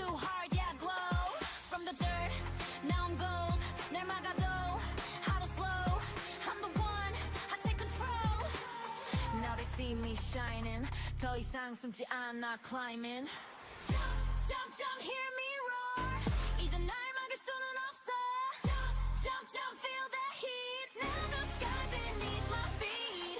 too hard, yeah, glow. From the dirt, now I'm gold. 날 막아도 how to slow. I'm the one, I take control. Now they see me shining. 더 이상 숨지 않아 climbing. Jump, jump, jump, hear me roar. 이제 날 막을 수는 없어. Jump, jump, jump, feel the heat. Now the sky beneath my feet.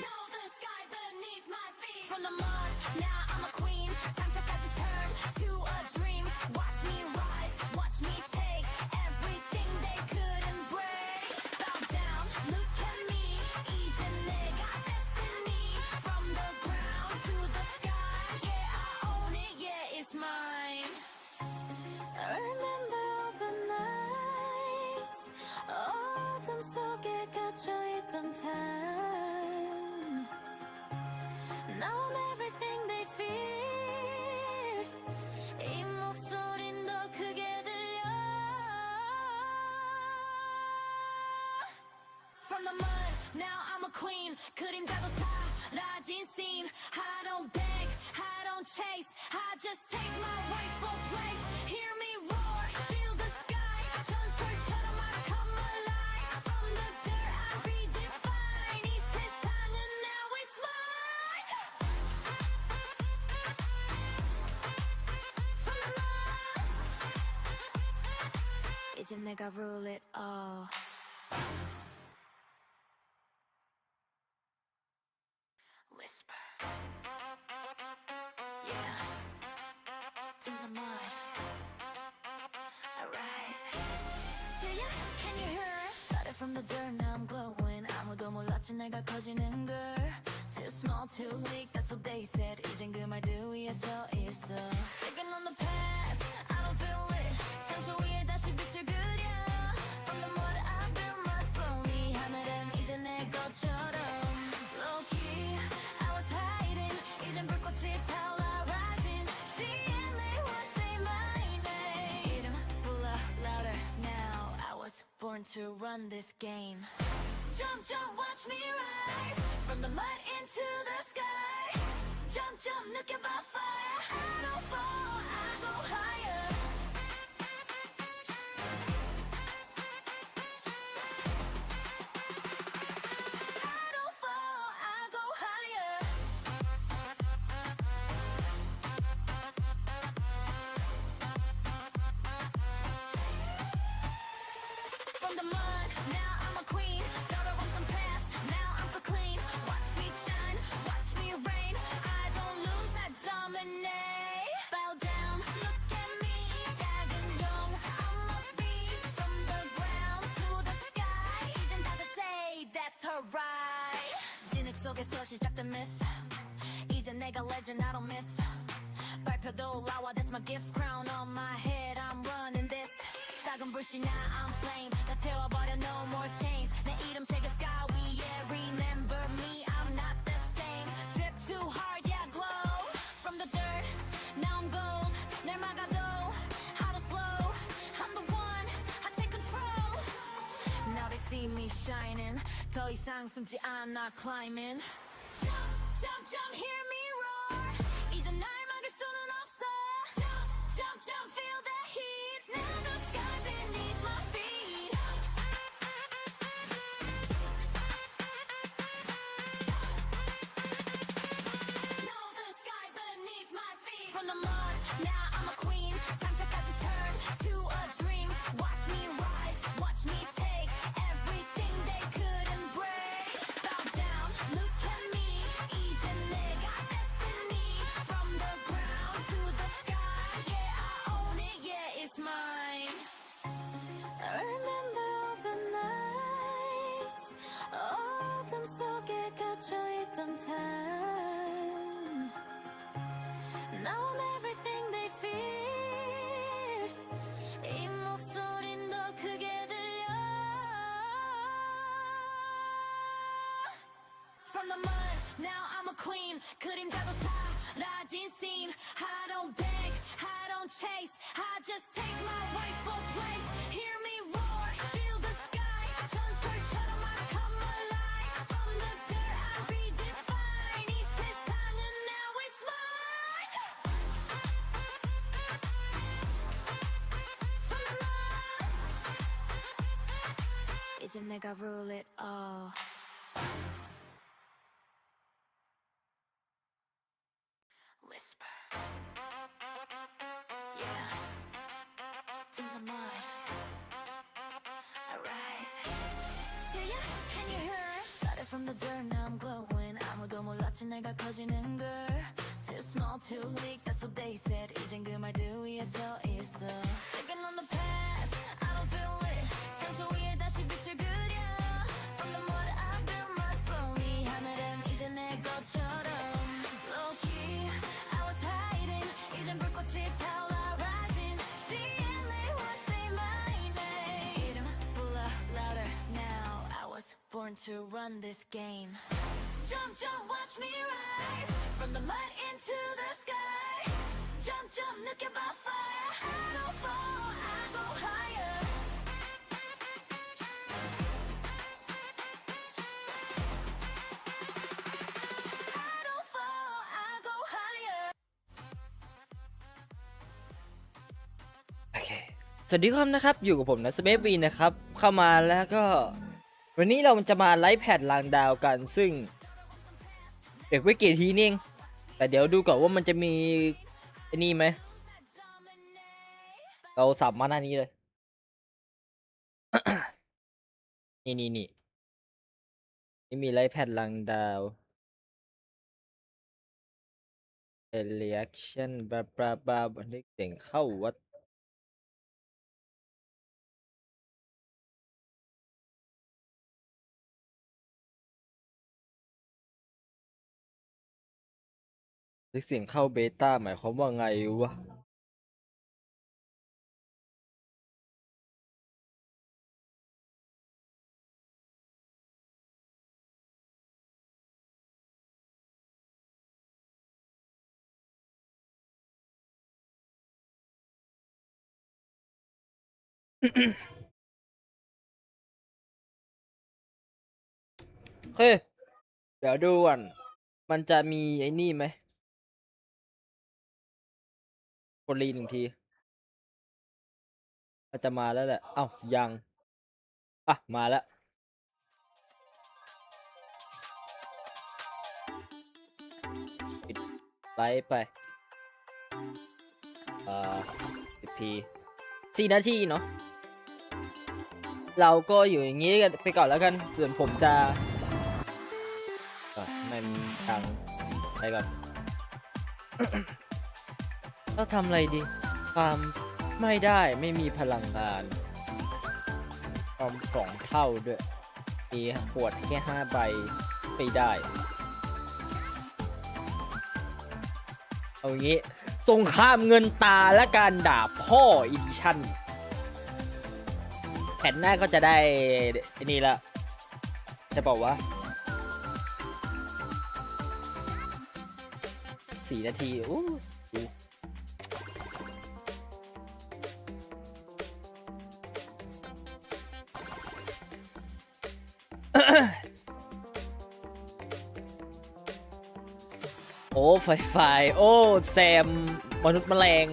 Know the sky beneath my feet. From the mud, now I'm a queen. 상처까지 turn to a dream. Watch me rise, watch me take everything they couldn't break. Bow down, look at me. 이제 내가 destiny. From the ground to the sky, yeah, I own it, yeah, it's mine. I remember all the nights. 어둠 속에 갇혀있던 time. Now I'm everything they feared. 이 목소린 더 크게 들려. From the mud, now I'm a queen. 그림자도 사라진 scene. I don't beg, I don't chase. I just take my rightful place. Hear me roar, feel the sky. 전설처럼 I come alive. From the dirt I redefine. 이 세상은 now it's mine. From the mud, 이제 내가 rule it all. Whisper, yeah, it's in the mind. I rise. Do you? Can you hear it? Started from the dirt, now I'm glowing. 아무도 몰랐지 내가 커지는 걸. Too small, too weak, that's what they said. 이젠 그 말들 위에 서 있어. Thinking on the past, I don't feel it. 상처 위에 다시 빛을 그려. From the mud I built my throne. 이 하늘은 이제 내 것처럼. Low key, I was hiding. 이젠 불꽃이 타올라 rising. Seeing they will say my name. 이름 불러 louder now. I was born to run this game. Jump, jump, watch me rise. From the mud into the sky. Jump, jump, 느껴봐 fire. I don't fall, I go higher. I don't fall, I go higher. From the mud, now I'm a queen. 더러운 건 past, now I'm so clean. Watch me shine, watch me rain. I don't lose, I dominate. Bow down, look at me. 작은 용, I'm a beast. From the ground to the sky. 이젠 다들 say that's her right. 진흙 속에서 시작된 myth. 이제 내가 legend, I don't miss. 발표도 올라와, that's my gift. Crown on my head, I'm running this. 작은 불씨나 I'm flame. 다 태워버려, no more chains. 내 이름 새겨 sky 위에 remember me. I'm not the same. Drip too hard, yeah, glow. From the dirt, now I'm gold. 날 막아도 how to slow. I'm the one, I take control. Now they see me shining. 더 이상 숨지 않아 climbing. Jump, jump, jump, hear me roar. 이제 날 막을 수는 없어. Jump, jump, jump, feel the heat. Now the sky beneath my feet. Know the sky beneath my feet. From the mud, now I'm a queen. 상처까지 turn to a dream. Watch me rise, watch me take everything they couldn't break. Bow down, look at me. 이제 내가 destiny. From the ground to the sky, yeah, I own it, yeah, it's mine. I remember all the nights. 어둠 속에 갇혀있던 time. Now I'm everything they feared. 이 목소린 더 크게 들려. From the mud, now I'm a queen. 그림자도 사라진 scene. I don't beg, I don't chase. I just take my rightful place. Hear me roar, feel the sky. 전설처럼 I come alive. From the dirt I 이제 내가 rule it all Whisper Yeah In the mind Arise Do you? Can you hear? Started from the dirt now I'm glowing 아무도 몰랐지 내가 커지는 걸 Too small too weak that's what they said 이젠 그 말들 위에 서 있어 Thinking on the past I don't feel it 상처 위에 다시 빛을 그려 From the mud I built my throne 이 하늘은 이제 내 것처럼 Low key I was hiding 이젠 불꽃이 타올라 rising Seeingly will say my name 이름 불러 louder now I was born to run this game Jump jump watch me rise From the mud into the sky Jump jump 느껴봐 fire I don't fall I go higher I don't fall I go higher โอเคสวัสดีครับนะครับอยู่กับผมNutsume-Vนะครับเข้ามาแล้วก็วันนี้เราจะมาไลฟ์แพดรางดาวกันซึ่งเด็กไว้กี่ทีนี่เองแต่เดี๋ยวดูก่อนว่ามันจะมีไอ้นี่ไหมเราสับมาหน้านี้เลย นี่มีไลฟ์แพดรางดาวreaction บาบันทึกเสียงเข้าวัดบันทึกเสียงเข้าเบต้าหมายความว่าไงวะ โอเคเดี๋ยวดูก่อนมันจะมีไอ้นี่ไหมกดรีหนึ่งทีอาจจะมาแล้วแหละเอ้ายังอ่ะมาแล้วปิดไลฟ์ไป10 ที4 นาทีเนาะเราก็อยู่อย่างนี้กันไปก่อนแล้วกันส่วนผมจะมันดังไปก่อน เราทำอะไรดีความไม่ได้ไม่มีพลังงานความ2 เท่าด้วยมีขวดแค่5 ใบไม่ได้เอางี้สงครามเงินตาและการด่าพ่ออีดิชั่นแผ่นหน้าก็จะได้อันนี้ละจะบอกว่า4 นาทีโอ้โอ้ไฟโอ้แซมมนุษย์แมลง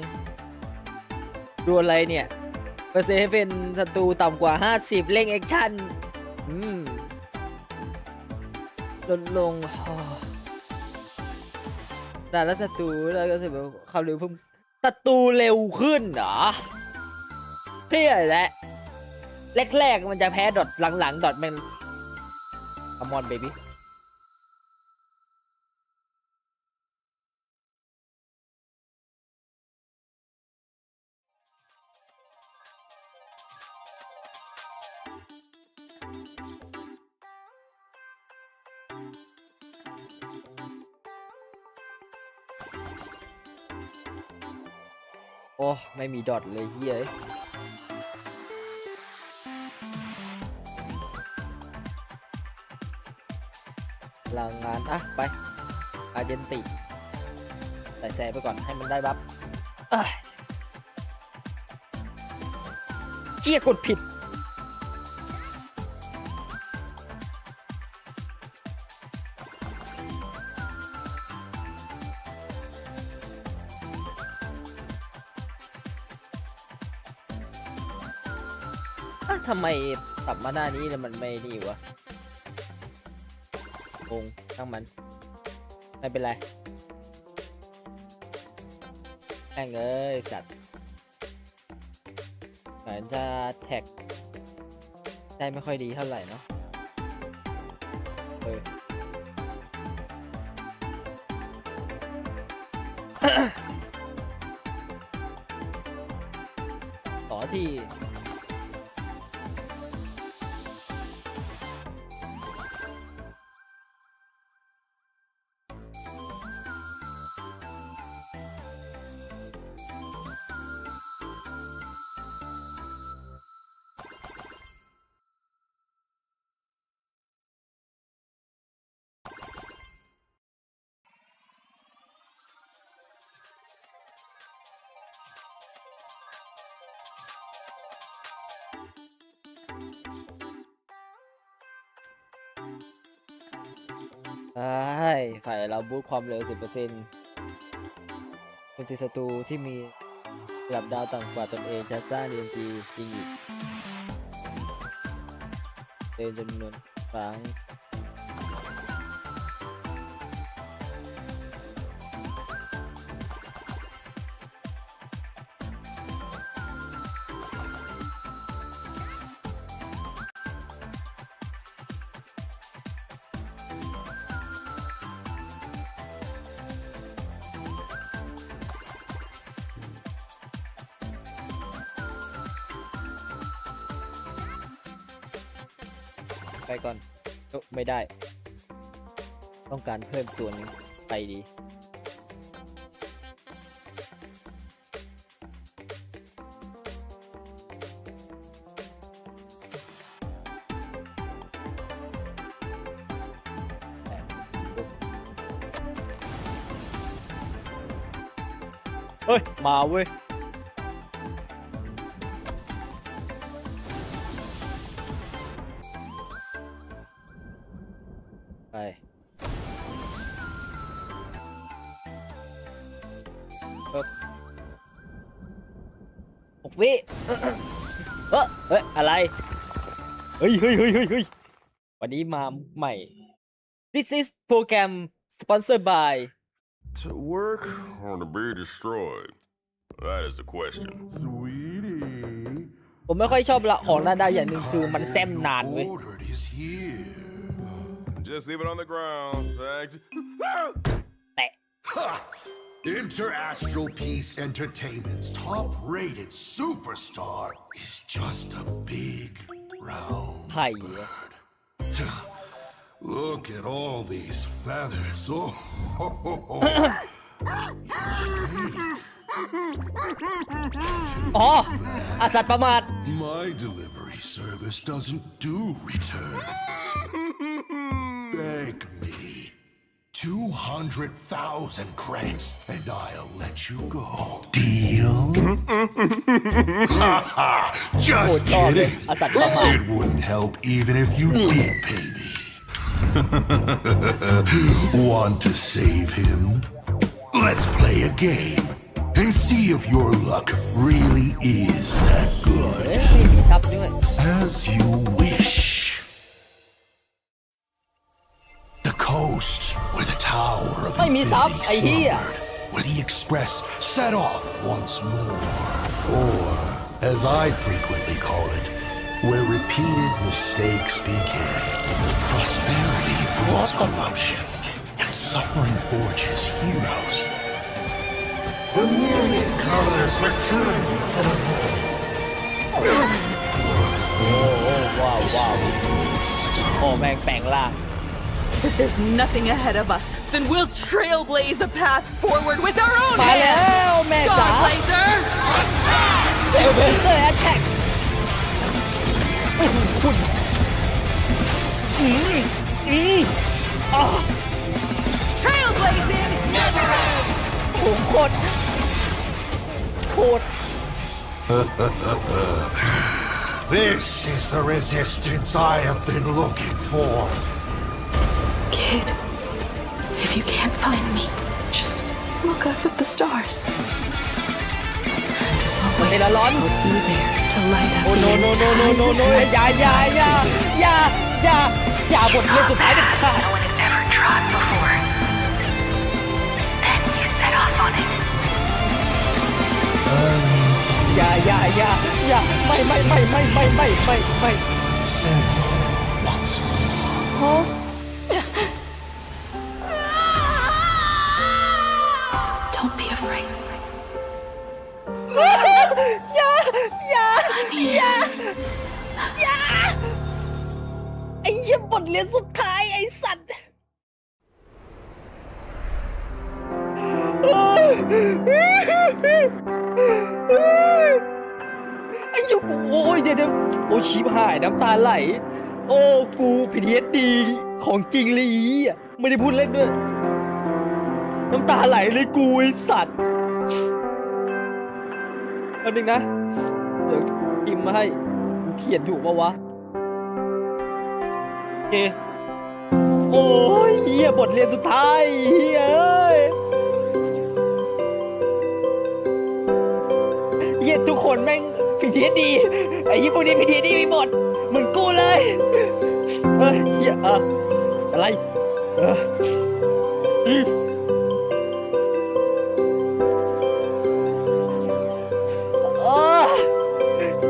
ดูอะไรเนี่ยเปอร์เซ็นต์ให้เป็นศัตรูต่ำกว่า50เร่งแอคชั่นลดลงด่าแล้วศัตรูแล้วก็เสร็จแบบความเร็วเพิ่มศัตรูเร็วขึ้นเหรอเพี้ยแหละแรกๆมันจะแพ้ดอทหลังๆดอทมันคอมมอนเบบี้โอ้ไม่มีดอทเลยเฮ้ยพลังงานอ่ะไปอาร์เจนติใส่แซไปก่อนให้มันได้บัฟเจี๊ยกดผิดทำไม สับมาหน้านี้เนี่ยมันไม่นี่วะงงช่างมันไม่เป็นไรแม่งเอ้ยสัตว์เหมือนจะแท็กได้ไม่ค่อยดีเท่าไหร่เนาะต่อที่ฝ่ายเราบูทความเร็ว 10% เป็นศัตรูที่มีระดับดาวต่ำกว่าตนเองจะสร้าง DMG จริงอีกเป็นจำนวนครั้งไปก่อนไม่ได้ต้องการเพิ่มตัวนี้ไปดีเฮ้ยมาเว้ยไป6 วิเฮ้ยอะไรเฮ้ยวันนี้มาใหม่ This is program sponsored by To work or to be destroyed? That is the question. Sweetie. ผมไม่ค่อยชอบละของนาดาอย่างหนึ่งคือมันแซมนานเว้ย Ordered is here. Just leave it on the ground. Thanks. แตะ Interastral Peace Entertainment's top-rated superstar is just a big round ไผ่อะ Look at all these feathers. Oh,อ๋ออาสัตว์ประมาท My delivery service doesn't do returns. Beg me. 200,000 credits and I'll let you go. Deal? Just โหดต่อเลย kidding. อาสัตว์ประมาท It wouldn't help even if you did pay me. Want to save him? Let's play a game and see if your luck really is that เฮ้ good. ยไม่มีซับด้วย As you wish. The coast where the tower of ไม่มีซับ infinity ไอ้เหี้ย slumbered, where the express set off once more. Or, as I frequently call it, where repeated mistakes begin. Prosperity breeds corruption, and suffering forges heroes. The myriad colors return to the home. ว้าวโอ้แม่งแปลงร่าง If there's nothing ahead of us, then we'll trailblaze a path forward with our own มาแล้ว hands! แม่จ๋า Starblazer! เซลเบเซอร์แอตแทกคุณอ๋อ Trailblazing never ends! โหโคตร This is the resistance I have been looking for. Kid, if you can't find me, just look up at the stars. And as มัน always, ในละร้อน I'll be there to light up โอ้ the โนโนโนโนโนโน entire อย่าบทเรียนสุดท้ายเด็ดขาด no one had ever trod before. Then you set off on it. อย่าไม่ Set off once more. Don't be afraid. ไอ้เหี้ยบทเรียนสุดท้ายไอ้สัตว์ไอ้ยุกูโอ้ยเดี๋ยวโอ้ชิบหายน้ำตาไหลโอ้กู PTSD ของจริงเลยอีอ่ะไม่ได้พูดเล่นด้วยน้ำตาไหลเลยกูไอ้สัตว์อันนึงนะเดี๋ยวพิมพ์มาให้กูเขียนถูกปะวะโอเคโอ้ยเหี้ยบทเรียนสุดท้ายเหี้ยเอ้ยเหี้ยทุกคนแม่ง PTSD ไอ้ยี่พวกนี้ PTSD มีหมดเหมือนกูเลยเฮ้ยเหี้ยอะไร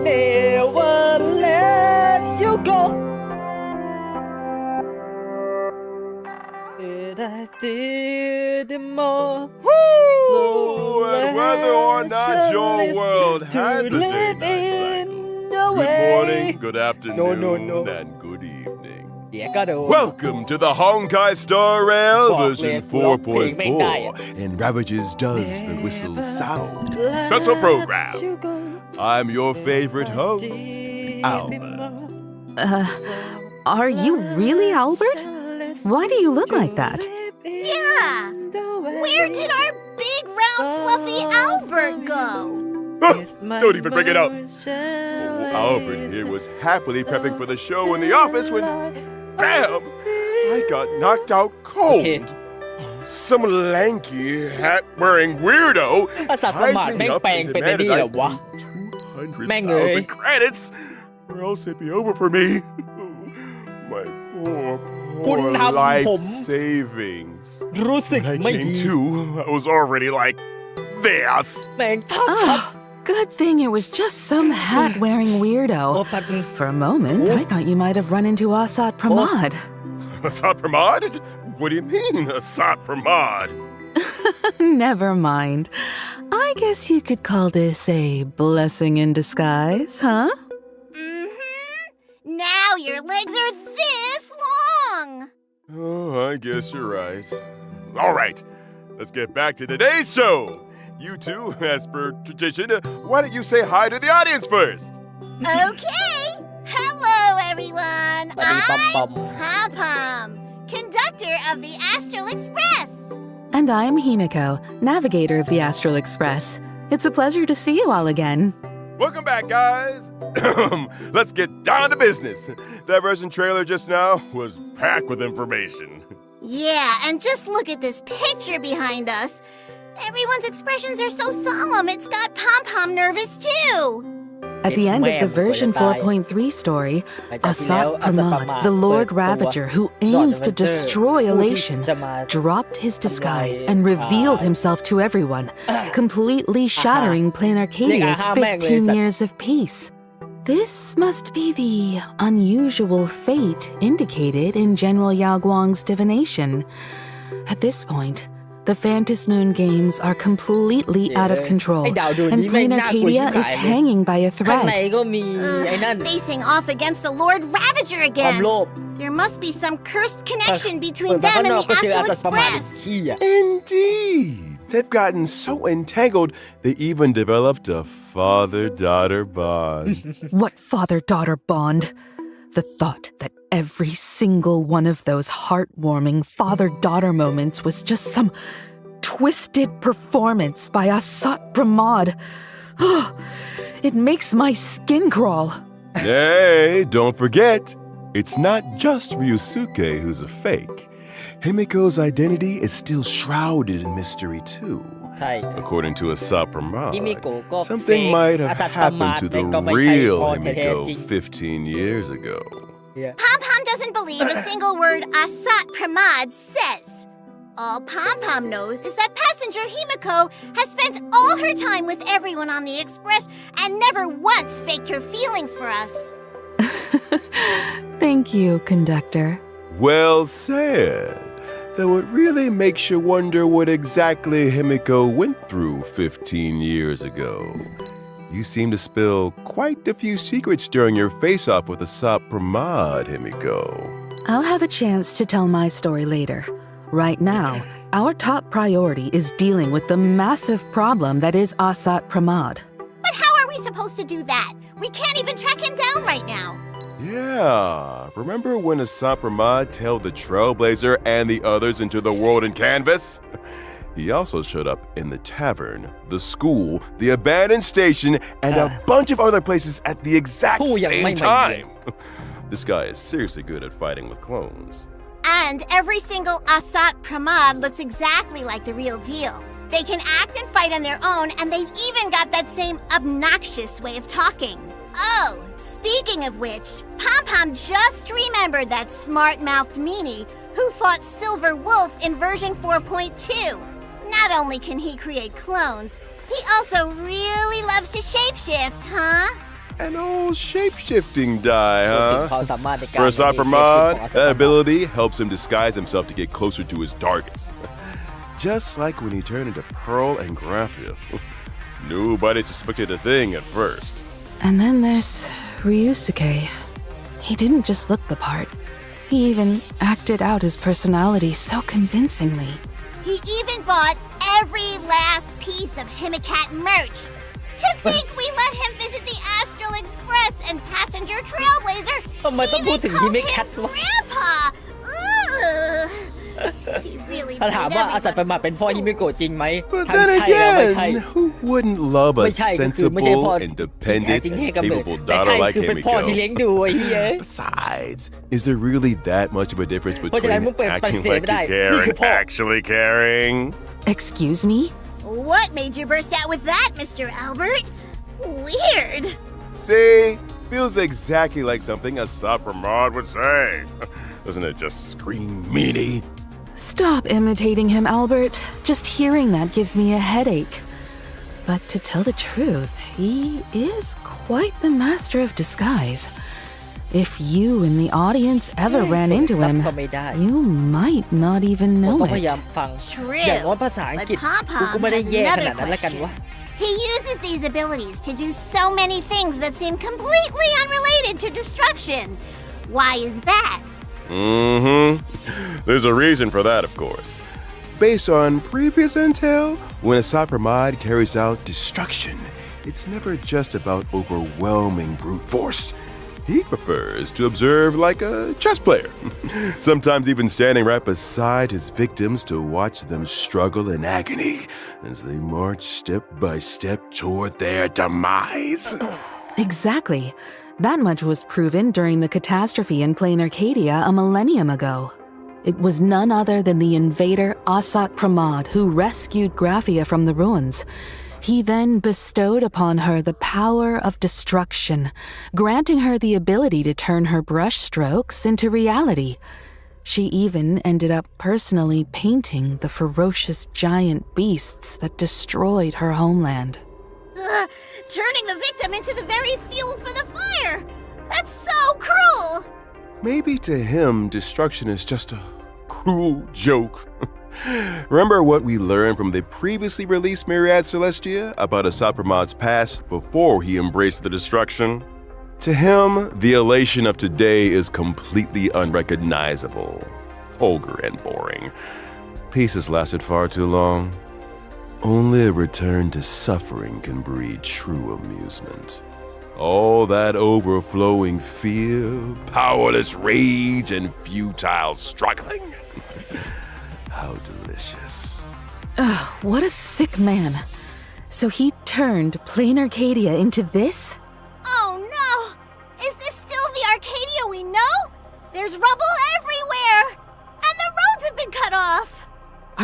Never let you go Did I still the more So And whether or not your world to has a live day-night in cycle. the Good way morning, good afternoon, No. and good evening. เดี๋ยวก็โดน Welcome to the Honkai Star Rail บอกเลย version กูร้องเพลงไม่ได้อะ 4.4 and Ravages does the whistle sound. Special program. I'm your favorite host, Albert. Are you really Albert? Why do you look like that? Yeah! Where did our big, round, fluffy Albert go? Don't even bring it up. Albert here was happily prepping for the show in the office when, bam! I got knocked out cold. Okay. Some lanky hat-wearing weirdo อาสาสมัคร tied แม่ me ง up แปลง and เป็นไอ้นี่ demanded เหรอ I วะ pay แม่งเอ้ย 200,000 credits, or else it'd be over for me. My poor, คุณ poor ทำ life ผม savings. รู้สึก When I ไม่ came ดี to, I was already like this. แม่งทับชัด Good thing it was just some hat-wearing โอ้ weirdo. ปัด For a moment, I thought you might have run into Asat Pramod. Asat Pramod? What do you mean, Asat Pramod? Never mind. I guess you could call this a blessing in disguise, huh? Now your legs are this long! Oh, I guess you're right. All right, let's get back to today's show. You two, as per tradition, why don't you say hi to the audience first? Okay! Hello, everyone! ปดีปั๊มปั๊ม I'm Pom, conductor of the Astral Express! And I'm Himeko, navigator of the Astral Express. It's a pleasure to see you all again. Welcome back, guys. Let's get down to business. That version trailer just now was packed with information. Yeah, and just look at this picture behind us. Everyone's expressions are so solemn, it's got Pom-Pom nervous too. At the end of the version 4.3 story, Asat Pramod, the Lord Ravager who aims to destroy Elation, dropped his disguise and revealed himself to everyone, completely shattering Plain Arcadia's 15 years of peace. This must be the unusual fate indicated in General Yao Guang's divination. At this point, the Phantom Moon games are completely out of control, ไอ้ดาวดวง and นี้แม่ง Plain น่ากลัวชิ Arcadia บหาย is เลย hanging by a ข้างใน thread. ก็มีไอ้นั่น Facing off against the Lord Ravager ความโล again. ภ There must be some cursed connection เปิ between ดมา them ข้าง and นอก the ก็เจออา Astral สัตว์ประมาณ Express. ที่อ่ะ Indeed. They've gotten so entangled, they even developed a father-daughter bond. What father-daughter bond? The thought that every single one of those heartwarming father-daughter moments was just some twisted performance by Asat Pramod. It makes my skin crawl. Hey, don't forget, it's not just Ryusuke who's a fake. Himiko's identity is still shrouded in mystery too. ใช่ According to Asat Pramod, ฮิเมโกะก็ something เฟก might have อาสัตประมาท happened to แต่ the ก็ไม่ใช่ real พ่อแท้ Himeko จริง 15 years ago. Pom Pom doesn't believe a single word Asat Pramod says. All Pom Pom knows is that passenger Himeko has spent all her time with everyone on the express and never once faked her feelings for us. Thank you, conductor. Well said. Though it really makes you wonder what exactly Himeko went through 15 years ago. You seem to spill quite a few secrets during your face-off with Asat Pramod, Himeko. I'll have a chance to tell my story later. Right now, our top priority is dealing with the massive problem that is Asat Pramod. But how are we supposed to do that? We can't even track him down right now. Yeah, remember when Asat Pramod tailed the Trailblazer and the others into the world in canvas? He also showed up in the tavern, the school, the abandoned station, and a bunch of other places at the exact same time. This guy is seriously good at fighting with clones. And every single Asat Pramod looks exactly like the real deal. They can act and fight on their own, and they've even got that same obnoxious way of talking. Oh, speaking of which, Pom Pom just remembered that smart-mouthed meanie who fought Silver Wolf in version 4.2. Not only can he create clones, he also really loves to shapeshift, huh? An old shape-shifting die, ความ huh? สามารถในการ For Asat เรียน Pramod, shape shift ของ that Asat ability helps him disguise himself to get closer to his targets. Just like when he turned into Pearl and Graphia. Nobody suspected a thing at first. And then there's Ryusuke. He didn't just look the part. He even acted out his personality so convincingly. He even bought every last piece of Himicat merch. To think we let him visit the Astral Express and Passenger Trailblazer. ทำไมต้องพูดถึง Even called Himicat him วะ Grandpa. Ugh. He really ถ้าถาม played ว่าอาสัต everyone ประมาท for เป็นพ่อฮิเมโกะ fools. จริงไหม But ทั้ง then ใช่และไม่ใช่ again, who wouldn't love ไม่ a ใช่ก็คือไม่ใช่พ่อ sensible, ที่แท้ independent, จริง and ให้กำเนิด capable แต่ใช่ daughter like คือเป็นพ่อที่เลี้ยง Himeko? ดูไอ้เหี้ย Besides, is there really that much of a difference เพราะฉะนั้นมึง between เปิดปฏิ acting เสธ like ไม่ได้ you care นี่คือ and พ่อ actually caring? Excuse me? What made you burst out with that, Mr. Albert? Weird. See? Feels exactly like something Asat Pramod would say. Doesn't it just scream meanie? Stop imitating him, Albert. Just hearing that gives me a headache. But to tell the truth, he is quite the master of disguise. If you in the audience ever ran into him, ก็ไม่ได้ you might not even ผม know ต้องพยายาม it. ฟัง True. อย่างน้อยภาษาอังกฤษ But Pom กูก็ Pom ไม่ได้ has แย่ข another นาดนั้นละกัน question. วะ He uses these abilities to do so many things that seem completely unrelated to destruction. Why is that? There's a reason for that, of course. Based on previous intel, when Asat Pramod carries out destruction, it's never just about overwhelming brute force. He prefers to observe like a chess player, sometimes even standing right beside his victims to watch them struggle in agony as they march step by step toward their demise. Exactly. That much was proven during the catastrophe in Plain Arcadia a millennium ago. It was none other than the invader Asat Pramod who rescued Graphia from the ruins. He then bestowed upon her the power of destruction, granting her the ability to turn her brushstrokes into reality. She even ended up personally painting the ferocious giant beasts that destroyed her homeland. Turning the victim into the very fuel for the fire. That's so cruel. Maybe to him, destruction is just a cruel joke. Remember what we learned from the previously released Myriad Celestia about Asat Pramod's past before he embraced the destruction? To him, the elation of today is completely unrecognizable, vulgar and boring. Peace has lasted far too long. Only a return to suffering can breed true amusement. All that overflowing fear, powerless rage, and futile struggling. How delicious. Ugh, what a sick man. So he turned Plain Arcadia into this? Oh no! Is this still the Arcadia we know? There's rubble everywhere! And the roads have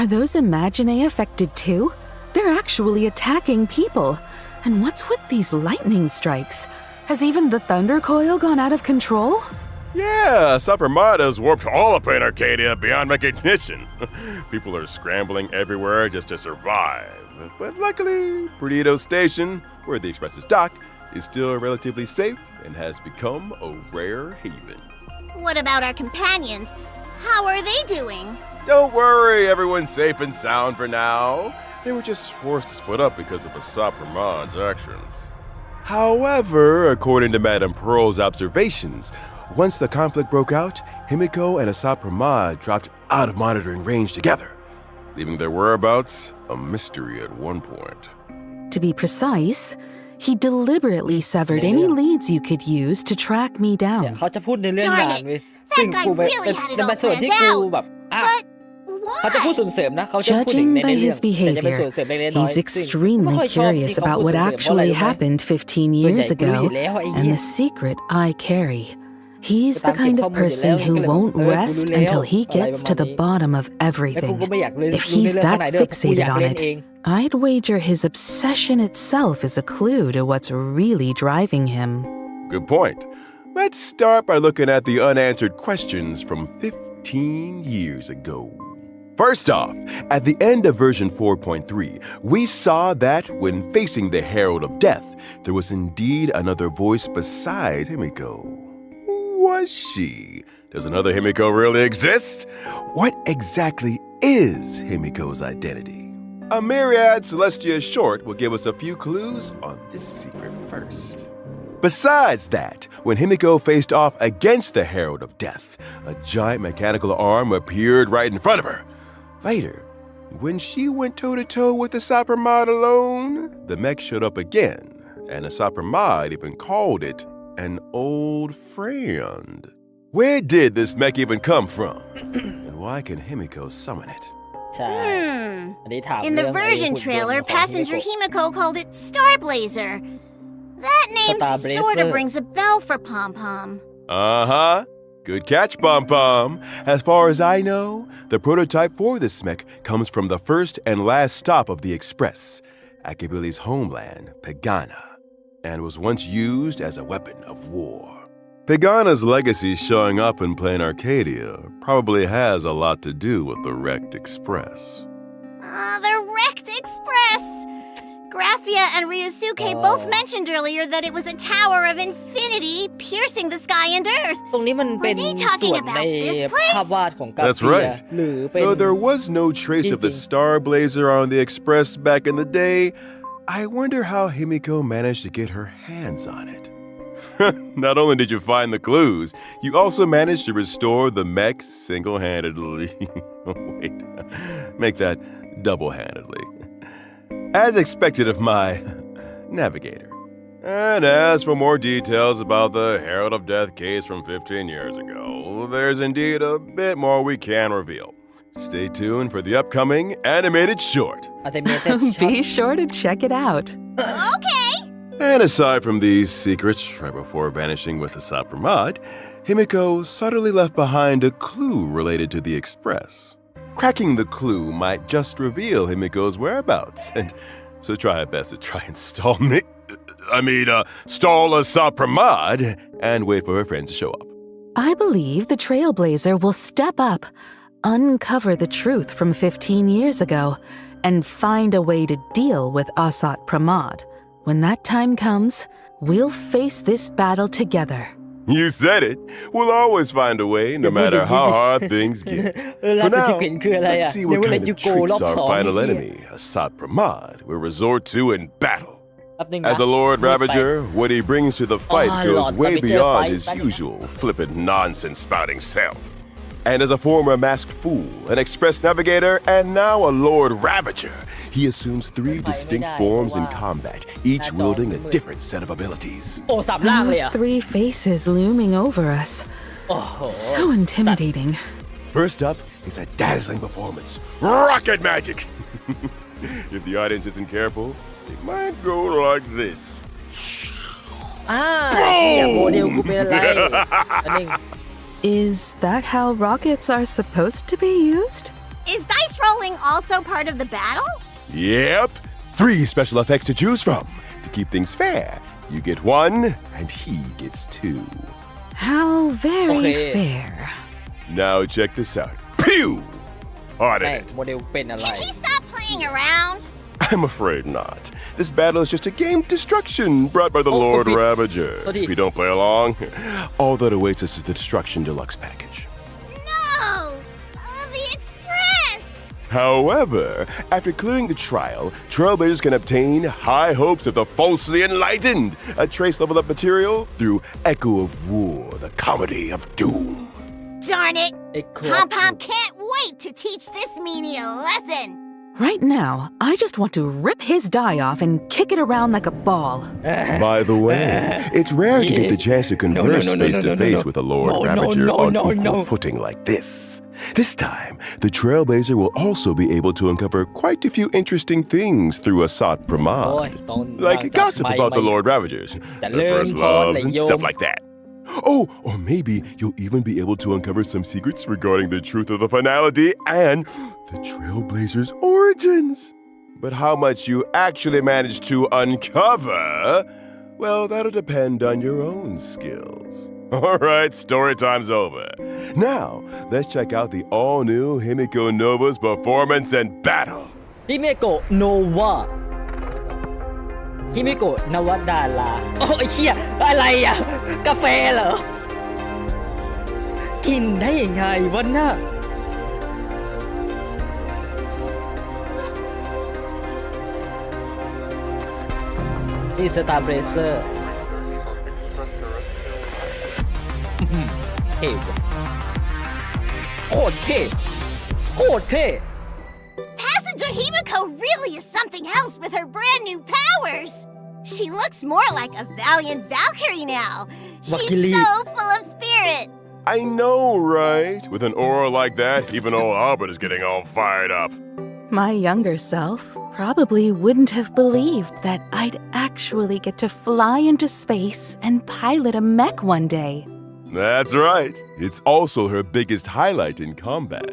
Are those Imaginae affected too? They're actually attacking people. And what's with these lightning strikes? Has even the thunder coil gone out of control? Yeah, Sapramod has warped all of Plain Arcadia beyond recognition. People are scrambling everywhere just to survive. But luckily, Perdido Station, where the express is docked, is still relatively safe and has become a rare haven. What about our companions? How are they doing? Don't worry, everyone's safe and sound for now. They were just forced to split up because of Sapramod's actions. However, according to Madame Pearl's observations, once the conflict broke out, Himeko and Sapramod dropped out of monitoring range together, leaving their whereabouts a mystery at one point. To be precise, he deliberately severed any leads you could use to track me เนี่ย down. เขาจะพูดในเรื่อง Darn งาน it. เว้ย That ซึ่ง guy กูไม่ really had it จะ all เป็นส่วนที่ planned กู out. แบบเขา But จะพูด why? ส่วนเสริมนะเขาจะพูดถึง Judging ใน by เรื่อง his แต่จะเป็นส่วน behavior, เสริมเล็กๆน้อย he's ซึ่งไม่ extremely ค่อยชอบที่ curious เขา about พูด what ส่วนเสริมเพราะอะไร actually รู้ไหม happened 15 ส่วนใหญ่ years กูรู้ ago อยู่แล้วไอ้เหี้ and ย the secret I carry. He's ตา the มเก็บ kind ข้อ of มูลอยู่แล้ว person นี่ who ก็เลยแบบ won't กูรู้ rest แล้ว until he อะไรประ gets มา to ณ the นี้ bottom of แล้วกู everything. ก็ไม่อยากรู้ If ใน he's เรื่องข้าง that ในด้วยเพราะกูอยา fixated ก on เล่น it, เอง I'd wager his obsession itself is a clue to what's really driving him. Good point. Let's start by looking at the unanswered questions from 15 years ago. First off, at the end of version 4.3, we saw that when facing the Herald of Death, there was indeed another voice beside Himeko. Was she? Does another Himeko really exist? What exactly is Himiko's identity? A myriad Celestia short will give us a few clues on this secret first. Besides that, when Himeko faced off against the Herald of Death, a giant mechanical arm appeared right in front of her. Later, when she went toe-to-toe with the Sapramod alone, the mech showed up again, and the Sapramod even called it an old friend. Where did this mech even come from? And why can Himeko summon it? ใช่ อันนี้ถาม In เรื่ the องไอ้ version หุ่นยนต์ trailer, ของ passenger ฮิเมโกะ Himeko called it Star Blazer. That name Star sort of Blazer. rings a bell for Pom Pom. Uh-huh. Good catch, Pom Pom. As far as I know, the prototype for this mech comes from the first and last stop of the Express, Akabili's homeland, Pagana, and was once used as a weapon of war. Pagana's legacy showing up in Plain Arcadia probably has a lot to do with the wrecked Express. The wrecked Express! Graphia and Ryusuke both mentioned earlier that it was a tower of infinity piercing the sky and earth. ตรงนี้มันเป็น Were they ส่ talking วนใน about this place? ภาพวาดของกา That's เฟีย right. หรือเป็น Though there was no trace of the Jing-jing. Star Blazer on the Express back in the day, I wonder how Himeko managed to get her hands on it. Not only did you find the clues, you also managed to restore the mech single-handedly. Wait, make that double-handedly. As expected of my navigator. And as for more details about the Herald of Death case from 15 years ago, there's indeed a bit more we can reveal. Stay tuned for the upcoming animated short. อัลติเมทช็อต Be sure to check it out. Okay! And aside from these secrets, right before vanishing with the Sapramod, Himeko subtly left behind a clue related to the Express. Cracking the clue might just reveal Himiko's whereabouts, and so try our best to try and stall a Sapramod and wait for her friends to show up. I believe the Trailblazer will step up, uncover the truth from 15 years ago, and find a way to deal with Asat Pramod. When that time comes, we'll face this battle together. You said it. We'll always find a way, no matter how hard things get. ล่า For สุดที่ now, เห็นคืออะไรอ่ะ let's see เน what เวอร์เล kind ตยู of โกรอบ tricks สอง our final ไอ้เหี้ย enemy, Asat Pramod, will resort to in battle. แป๊บนึงนะ As a Lord Ravager, what he brings to the fight Oh, goes Lord way Ravager beyond fight, his buddy. usual flippant nonsense spouting self. And as a former masked fool, an express navigator, and now a Lord Ravager, he assumes three distinct forms in combat, each wielding a different set of abilities. โอ้สามล่างเลย Those อ่ะ three faces looming over us. โอ้โห So intimidating. First up is a dazzling performance, rocket magic. If the audience isn't careful, it might go like this. เนี่ยโมเดลกูเป็นอะไรอันนึง Is that how rockets are supposed to be used? Is dice rolling also part of the battle? Yep, 3 special effects to choose from. To keep things fair, you get 1 and he gets 2. How very Okay. fair. Now check this out. Pew! แม่ Audit งโมเดลเป็นอะไร Can he stop playing around? I'm afraid not. This battle is just a game of destruction brought by the Oh, Lord okay. Ravager. Okay. If you don't play along, all that awaits us is the Destruction Deluxe package. No! The Express! However, after clearing the trial, Trailblazers can obtain High Hopes of the Falsely Enlightened, a trace level up material through Echo of War, the Comedy of Doom. Darn it! Echo Pom of Pom War. can't wait to teach this meanie a lesson! Right now, I just want to rip his die off and kick it around like a ball. By the way, it's rare to get the chance to converse face to face with a Lord Ravager on equal footing like this. This time, the Trailblazer will also be able to uncover quite a few interesting things through Asat โอ้ย Pramad. ตอน Like gossip about the Lord Ravagers, their first loves, and stuff like that. Oh, or maybe you'll even be able to uncover some secrets regarding the truth of the finality and the Trailblazers' origins. But how much you actually manage to uncover, well, that'll depend on your own skills. All right, story time's over. Now, let's check out the all-new Himeko Nova's performance and battle. ฮิเมโกะโนวาฮิเมโกะนวดาราโอ้ยเชี่ยอะไรอ่ะ กาแฟเหรอ กินได้ยังไงวะน่ะนี่สตาร์เบรเซอร์เท่ว่ะโคตรเท่โคตรเท่ Passenger Himeko really is something else with her brand new powers! She looks more like a valiant Valkyrie now! She's Valkyrie. so full of spirit! I know, right? With an aura like that, even old Albert is getting all fired up. My younger self probably wouldn't have believed that I'd actually get to fly into space and pilot a mech one day. That's right. It's also her biggest highlight in combat.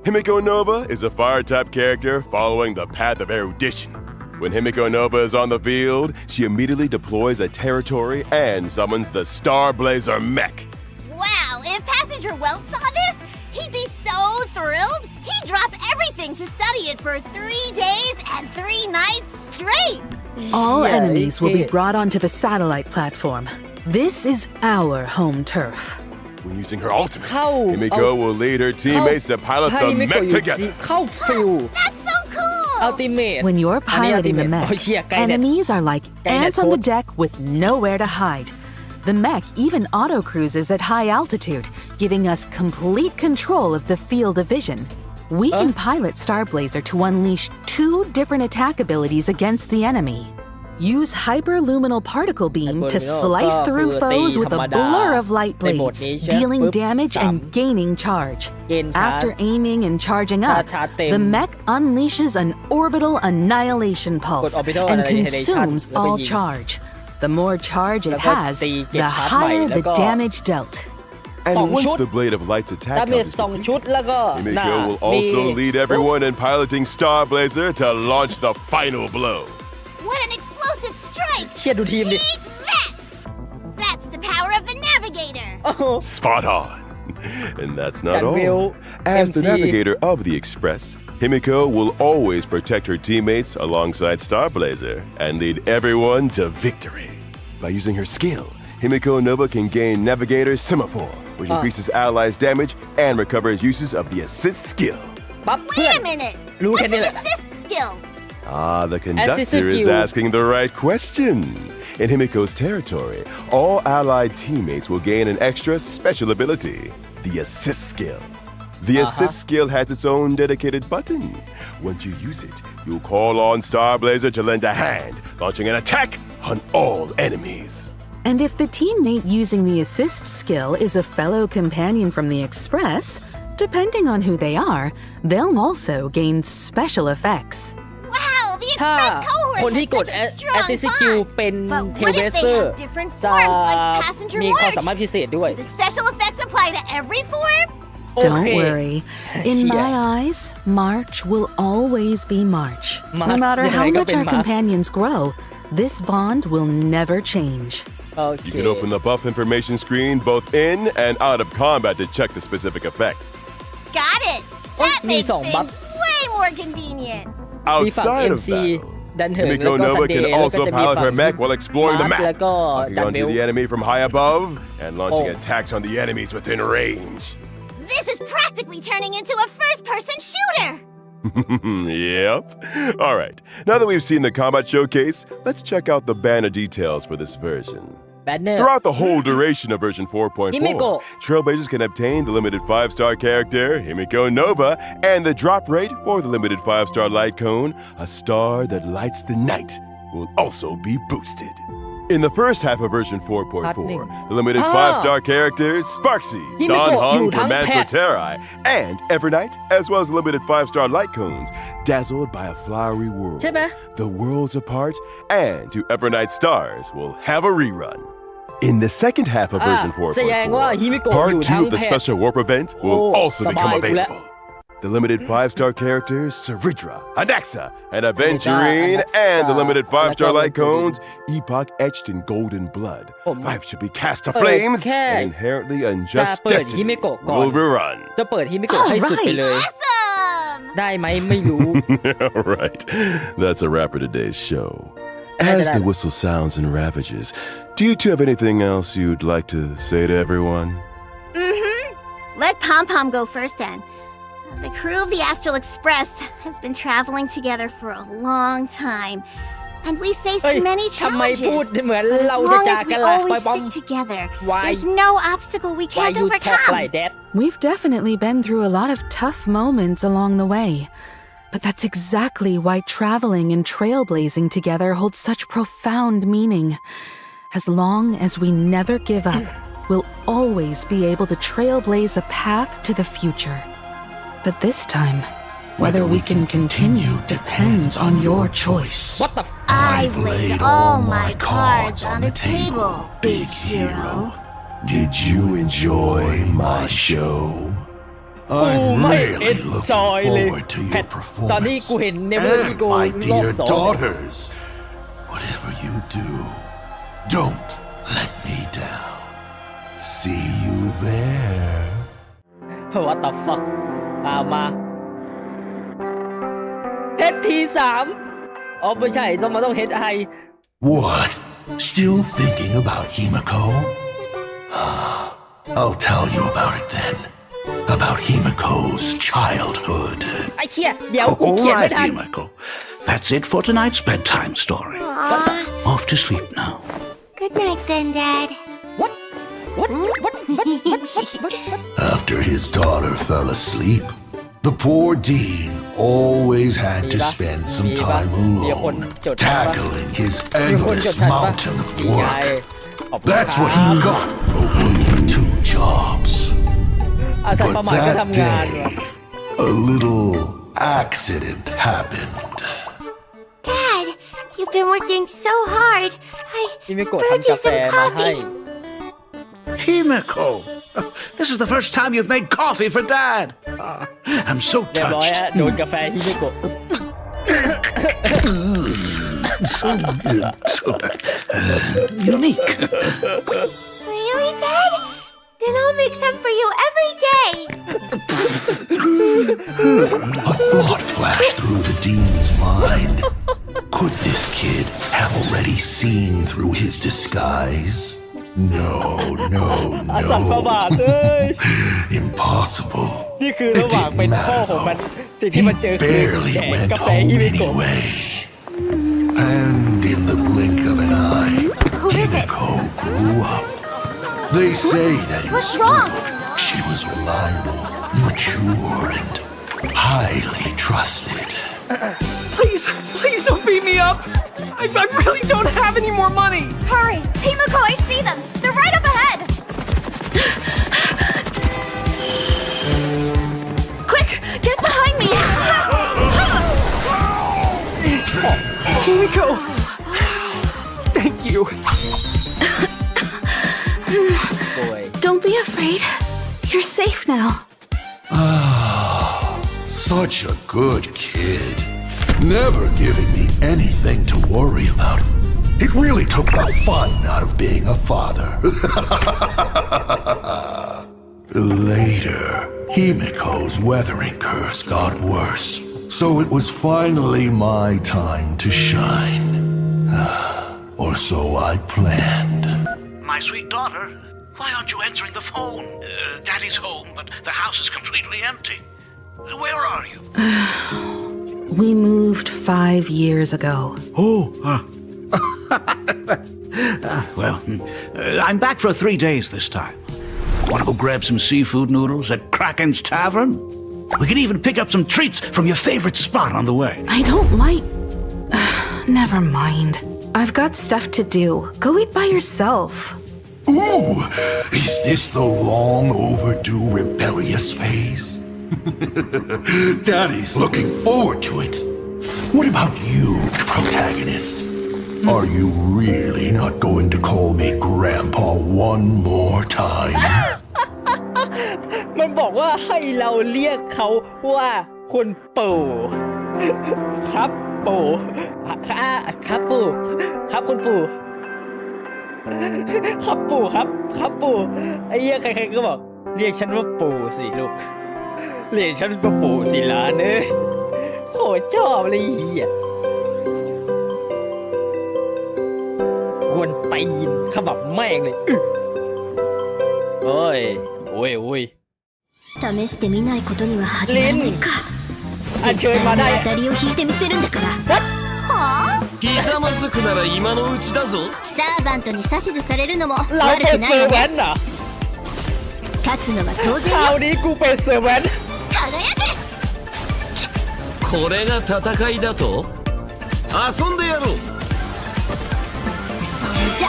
Himeko Nova is a fire-type character following the path of erudition. When Himeko Nova is on the field, she immediately deploys a territory and summons the Star Blazer mech. Wow, if Passenger Welt saw this, he'd be so thrilled, he'd drop everything to study it for 3 days and 3 nights straight! All Yeah, enemies will be it- brought onto the satellite platform. This is our home turf. When using her ultimate, How- Himeko will lead her teammates to pilot ให้ the ฮิเมโกะ mech อยู่ที่ together. เข้าฟิล That's so cool! อัลติเมท When you're piloting the ultimate. Oh, mech, yeah, Skynet. enemies are like Skynet ants on the code. deck with nowhere to hide. The mech even auto-cruises at high altitude, giving us complete control of the field of vision. We can pilot Starblazer to unleash 2 different attack abilities against the enemy. Use hyperluminal particle beam to Hyperluminal slice ก็ through คือตี foes ธ with รรม a ดา blur of light ในโหมด blades, นี้ใช่ไหม dealing ปึ๊บ damage สาม and gaining charge. เกณฑ์ชาร์จ After aiming and charging ถ้า up, ชาร์จเต็ม the mech unleashes an orbital annihilation pulse orbital and annihilation consumes แล้วก็ all ยิง charge. The more charge แล้ it วก็ has, ตีเก็บ the ชาร์จใหม่ higher แล้ว the ก็ damage dealt. And สอง once ชุด the Blade of Light's attack ดาเม count จ is 2 ชุด completed, แล้วก็น่า Himeko will มี also lead everyone in piloting Star Blazer to launch the final blow. What an explosive strike! เชียร์ดูทีมดิ Take that! That's the power of the Navigator! โอ้โห Spot on. And that's not That will all. As the MC. navigator of the Express, Himeko will always protect her teammates alongside Star Blazer and lead everyone to victory. By using her skill, Himeko Nova can gain Navigator Semaphore, which increases allies' damage and recovers uses of the assist skill. ปั๊บเพื่อน Wait a minute! รู้ What's แค่นี้ an แหละ assist skill? Ah, the conductor is skill. asking the right question. In Himeko's territory, all allied teammates will gain an extra special ability, the assist skill. The assist skill has its own dedicated button. Once you use it, you'll call on Star Blazer to lend a hand, launching an attack on all enemies. And if the teammate using the assist skill is a fellow companion from the Express, depending on who they are, they'll also gain special effects. Wow, the ถ้า Express cohort คนที่ has กด such a strong Assist Skill bond. เป็น But เท what เว if เซอ they ร์ have different จะ forms like Passenger มีความ Warch? สามารถพิเศษด้วย Do the special effects apply to every form? Don't Okay. worry. In Yeah. my eyes, March will always be March. No March matter ยังไง how ก็ much เป็น our March companions grow, this bond will never change. โอเค You can open the buff information screen both in and out of combat to check the specific effects. Got it. Oh, That me makes song things way more convenient. มีฝั่ง Outside of MC battle, ดันเหินแล้ว Himeko ก็ Nova ซันเด can ย์แล้วก็ also จะมี pilot ฝั่ง her mech while exploring the มาร์ค map, แล้วก็ locking จันเบ onto ล the enemy from high above and launching Oh. attacks on the enemies within range. This is practically turning into a first-person shooter. Yep. All right. Now that we've seen the combat showcase, let's check out the banner details for this version. แบนเนอร์ Throughout the whole duration of version 4.4, Himeko. Trailblazers can obtain the limited 5-star character, Himeko Nova, and the drop rate for the limited 5-star light cone, a star that lights the night, will also be boosted. In the first half of version 4.4, the limited 5-star characters, Sparxie, Himeko Don Hung อยู่ทั้ from งแพท Mansoterai, and Evernight, as well as the limited 5-star light cones, dazzled by a flowery world. ใช่ไหม The worlds apart and to Evernight stars will have a rerun. In the second half of version แสดงว่า Himeko 4.4, อยู่ part ทั้ง 2 of the แพท special warp event will Oh, also ส become บายกูแล้ว available. The limited 5-star characters, Saridra, Anaxa, and Aventurine, and the limited 5-star light cones, Epoch etched in golden blood. Life should be cast to flames, and inherently จะ unjust เปิด destiny ฮิเมโกะก่อน will rerun. จะเปิดฮิเมโกะให้สุดไปเลย Awesome. ได้ไหมไม่รู้ Right. That's a wrap for today's show. As the whistle sounds and ravages, do you two have anything else you'd like to say to everyone? Let Pom Pom go first then. The crew of the Astral Express has been traveling together for a long time, and we faced เฮ้ย many ทำไม challenges. พูดเหมือน But as เราจะ long จาก as we กันล่ะ always ปอยบอม stick together, Why- there's no obstacle we Why can't you talk overcome. like that We've definitely been through a lot of tough moments along the way. But that's exactly why traveling and trailblazing together holds such profound meaning. As long as we never give up, we'll always be able to trailblaze a path to the future. But this time, whether we can continue depends on your choice. What the I've laid all my cards on the table, big hero. Did you enjoy my show? I ไม่ really look จอยเลย forward to แพ your ทตอนนี้ performance. กูเห็นเนเวอร์ที่ And กู my รอบ dear สอง daughters, whatever you do, don't let me down. See you there. What the fuck มาเฮดที3อ๋อไม่ใช่ต้องเฮดไอ What? Still thinking about Himeko? I'll tell you about it then. About Himeko's childhood. ไอ้เชี่ยเดี๋ยวกูเขียน All ไม่ right, ทัน Himeko. That's it for tonight's bedtime story. Off to sleep now. Good night then, Dad. What After his daughter fell asleep, the poor dean always had to spend some time alone, tackling his มีคนจ endless ดทันปะ mountain of นี่ไง work. ขอบคุณ That's ค what รั he บ got for working 2 jobs. อาศัยประ But มาทก็ that ทำงาน day, a little accident happened. Dad, you've been working so hard. ที่ไม่กด brewed ทำ you กาแฟ some มาให้ coffee. Himeko! This is the first time you've made coffee for Dad. I'm so เรียบร้อยฮะ touched. โดนกาแฟที่ไม่กด So unique. Really, Dad? Then I'll make some for you every day. A thought flashed through the dean's mind. Could this kid have already seen through his disguise? No, อาสัมประ no. มาทเอ้ย Impossible. นี่คือ It ระหว่างเป็น didn't พ่อ matter ของมัน though. สิ่งที่ He มันเจอคือ barely แกะ went กาแฟ home ที่ไม่กด anyway. And in the blink of an eye, Who is it? Himeko grew up. They say that in What's school, wrong? she was reliable, mature, and highly trusted. Please don't beat me up. I really don't have any more money. Hurry! Himeko, I see them! They're right up ahead! Quick! Get behind me! Himeko. Thank you. Boy. Don't be afraid. You're safe now. such a good kid. Never giving me anything to worry about. It really took the fun out of being a father. Later, Himiko's weathering curse got worse, so it was finally my time to shine. Or so I planned. My sweet daughter, why aren't you answering the phone? Daddy's home, but the house is completely empty. Where are you? We moved 5 years ago. Oh, well, I'm back for 3 days this time. Want to go grab some seafood noodles at Kraken's Tavern? We can even pick up some treats from your favorite spot on the way. I don't like... Never mind. I've got stuff to do. Go eat by yourself. Ooh, is this the long overdue rebellious phase? Daddy's looking forward to it. What about you, protagonist? Are you really not going to call me Grandpa one more time? มันบอกว่าให้เราเรียกเขาว่าคุณปู่ครับปู่ครับปู่ครับคุณปู่ครับปู่ครับปู่ไอ้เหี้ยใครๆก็บอกเรียกฉันว่าปู่สิลูกเรียกฉันว่าปู่สิหลานเอ้ยโคตรชอบเลยเหี้ยกวนตีนขมับแม่งเลยโอ้ย試してみないことには始まらないか。อัญเชิญมาได้当たりを引いてみせるんだから。はあ？ひざまずくなら今のうちだぞ。サーバントに指図されるのも เรา 悪 เป็น くな เซ い อ よ ร์แว ね。 นเหรอ 勝つのは当然 คราว よ。 นี้กูเป็นเซอร์แวน 輝け。これが戦いだと？遊んでやろう。それじゃ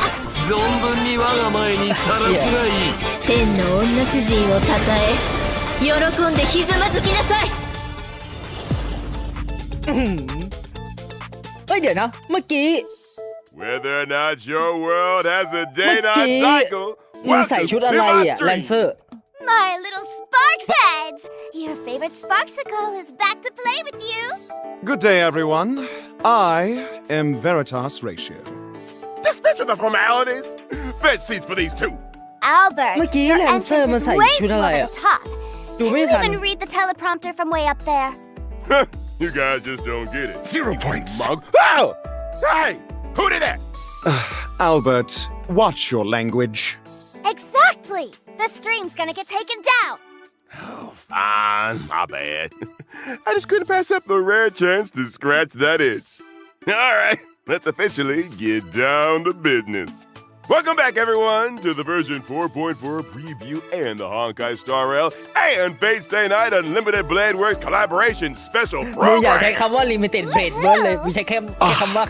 存分に我が前にさらすがいい。天の女主人をたたえ喜んでひざまずきなさい。เฮ้ยเดี๋ยวนะเมื่อกี้ Whether or not your world has a เมื่อ day-night กี้ cycle, มึงใส่ชุดอะไร welcome to อ่ะ my แลน street. เซอร์ My little Sparxheads! Your favorite Sparxicle is back to play with you! Good day, everyone. I am Veritas Ratio. Dispense with the formalities. Fetch seats for these two. Albert, เมื่อกี้ your แลนเซอ entrance ร์มัน is ใส่ way ชุด too อะไร over อ่ะ the top. ดู Can ไม่ you ทัน even read the teleprompter from way up there? You guys just don't get it. 0 points. Mug. Oh! Hey! Who did that? Albert, watch your language. Exactly! The stream's gonna get taken down! Fine, my bad. I just couldn't pass up the rare chance to scratch that itch. All right, let's officially get down to business. Welcome back, everyone, to the version 4.4 preview and the Honkai Star Rail and Fate Stay Night Unlimited Blade Works Collaboration Special มึงอย่าใช้ Program. คำว่า limited blade เวิร์ดเลยมึงใช้แค่คำว่า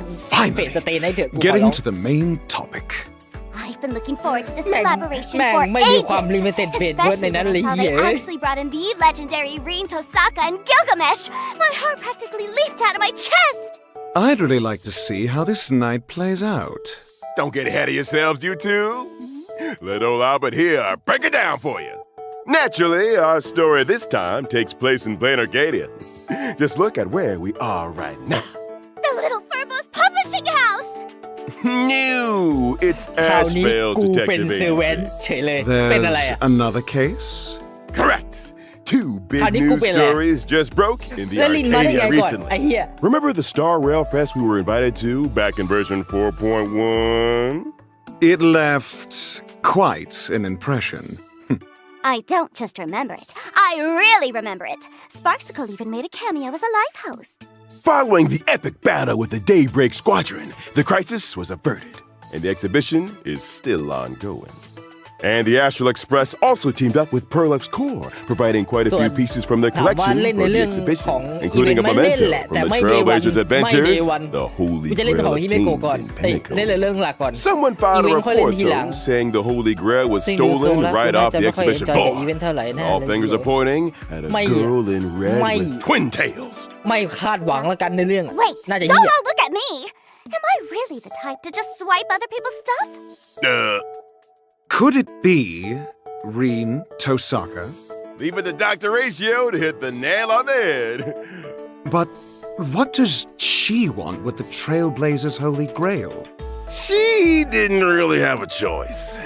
เฟสสเตย์ให้เถอะกูขอร้อง Getting to the main topic. I've been looking forward to this แม่ง collaboration แม่ง for ไม่มีความ ages! limited blade เวิร์ดใน Especially นั้น when เลย I saw เหี้ย they actually brought in the legendary Rin Tosaka and Gilgamesh! My heart practically leaped out of my chest! I'd really like to see how this night plays out. Don't get ahead of yourselves, you two. Let old Albert here break it down for you. Naturally, our story this time takes place in Plain Arcadia. Just look at where we are right now. The Little Furbo's publishing house! No, it's คราวนี้ Asheville กูเป็น Detective เซอร์แวน Agency. เฉยเลยเป็นอะไร There's อ่ะ another case. Correct. Two big How'd you news go in there? stories just broke in the แล้วลินมาได้ไง Arcadia ก่อนไอ้ recently. เหี้ย Remember the Star Rail Fest we were invited to back in version 4.1? It left quite an impression. I don't just remember it. I really remember it. Sparxicle even made a cameo as a live host. Following the epic battle with the Daybreak Squadron, the crisis was averted, and the exhibition is still ongoing. And the Astral Express also teamed up with Perlux Core, providing quite a ส่วน few pieces from their ถามว่า collection เล่นใน for เรื่ the องของ exhibition, อีเวน including ต์ a ไม่เล่น memento แหละ from แต่ the ไม่ Day 1 Trailblazers ไม่ Adventures, Day 1 the Holy กูจะเล่นของ Grail ฮิ is เมโกะ tamed ก่อน in เอ้ย Pinnacle. เล่นเรื่องหลักก่อน Someone filed a อีเวนต์ค่อยเล่น report, ทีหลัง though, saying the Holy Grail was ซึ่งดูทรง stolen แล้ว right กูน่า off จะ the ไม่ค่อย exhibition จอยกับอี floor. เวนต์เท่าไหร่แน่ All เลย fingers are pointing at a ไม่ girl in red ไม่ with twin tails. ไม่คาดหวังแล้วกันในเรื่องอะ Wait, น่าจะ don't เหี้ย all look at me! Am I really the type to just swipe other people's stuff? Uh, Could it be Rin Tosaka? leaving the Dr. Ratio to hit the nail on the head. But what does she want with the Trailblazer's Holy Grail? She didn't really have a choice.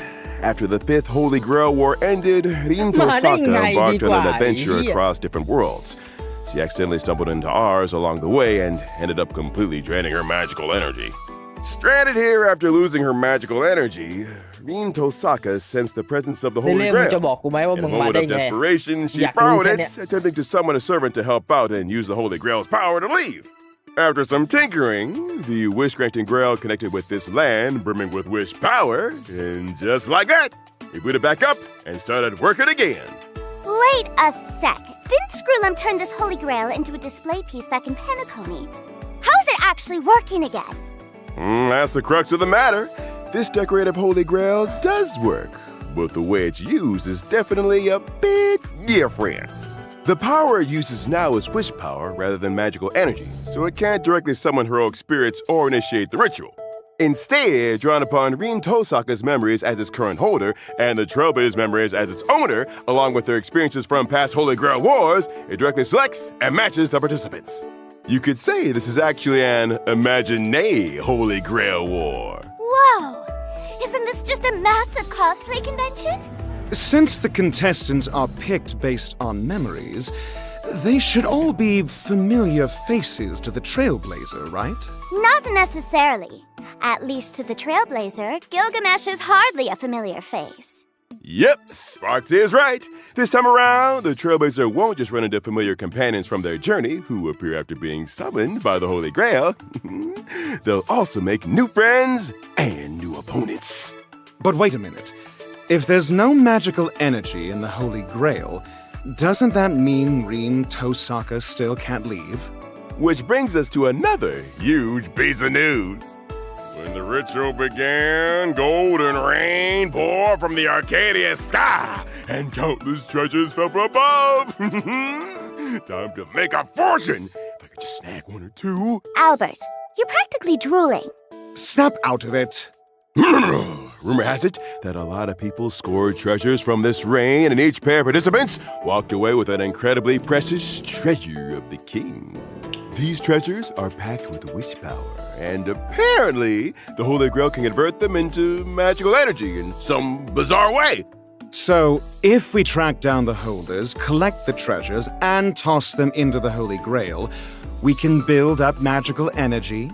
After the Fifth Holy Grail War ended, Rin Tosaka embarked on an adventure across different worlds. She accidentally stumbled into ours along the way and ended up completely draining her magical energy. Stranded here after losing her magical energy, Rin Tosaka sensed the presence of the ใน Holy เรื่องมึง Grail. จะบอกกูไหมว่า In มึ a งมา moment ได้ of ไง desperation, she อยากรู้ found แค่ it, เนี้ย attempting to summon a servant to help out and use the Holy Grail's power to leave. After some tinkering, the wish-granting Grail connected with this land brimming with wish power, and just like that, he booted back up and started working again. Wait a sec. Didn't Screwlum turn this Holy Grail into a display piece back in Penacony? How is it actually working again? That's the crux of the matter. This decorative Holy Grail does work, but the way it's used is definitely a bit different. The power it uses now is wish power rather than magical energy, so it can't directly summon heroic spirits or initiate the ritual. Instead, drawing upon Rin Tosaka's memories as its current holder and the Trailblazer's memories as its owner, along with their experiences from past Holy Grail wars, it directly selects and matches the participants. You could say this is actually an Imagine Holy Grail War. Whoa! Isn't this just a massive cosplay convention? Since the contestants are picked based on memories, they should all be familiar faces to the Trailblazer, right? Not necessarily. At least to the Trailblazer, Gilgamesh is hardly a familiar face. Yep, Sparxie is right. This time around, the Trailblazer won't just run into familiar companions from their journey who appear after being summoned by the Holy Grail. They'll also make new friends and new opponents. But wait a minute. If there's no magical energy in the Holy Grail, doesn't that mean Rin Tosaka still can't leave? Which brings us to another huge piece of news. When the ritual began, golden rain poured from the Arcadia sky, and countless treasures fell from above. Time to make a fortune. If I could just snag one or two. Albert, you're practically drooling. Snap out of it. Rumor has it that a lot of people scored treasures from this rain, and each pair of participants walked away with an incredibly precious treasure of the king. These treasures are packed with wish power, and apparently the Holy Grail can convert them into magical energy in some bizarre way. So, if we track down the holders, collect the treasures, and toss them into the Holy Grail, we can build up magical energy?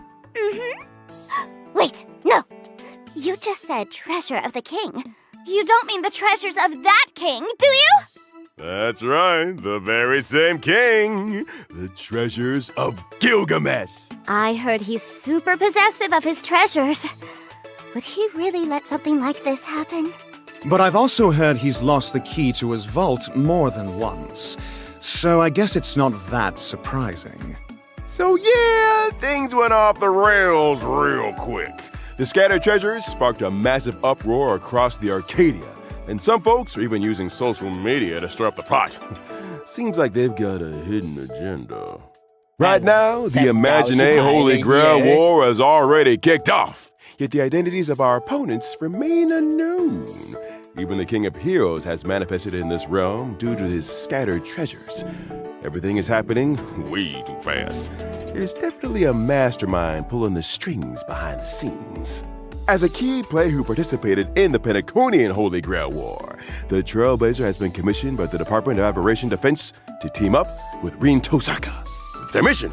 Wait, no. You just said treasure of the king. You don't mean the treasures of that king, do you? That's right, the very same king. The treasures of Gilgamesh. I heard he's super possessive of his treasures. Would he really let something like this happen? But I've also heard he's lost the key to his vault more than once. So I guess it's not that surprising. So yeah, things went off the rails real quick. The scattered treasures sparked a massive uproar across the Arcadia, and some folks are even using social media to stir up the pot. Seems like they've got a hidden agenda. Right now, the Imagine Holy Grail War has already kicked off, yet the identities of our opponents remain unknown. Even the King of Heroes has manifested in this realm due to his scattered treasures. Everything is happening way too fast. There's definitely a mastermind pulling the strings behind the scenes. As a key player who participated in the Penaconian Holy Grail War, the Trailblazer has been commissioned by the Department of Aberration Defense to team up with Rin Tosaka. With their mission,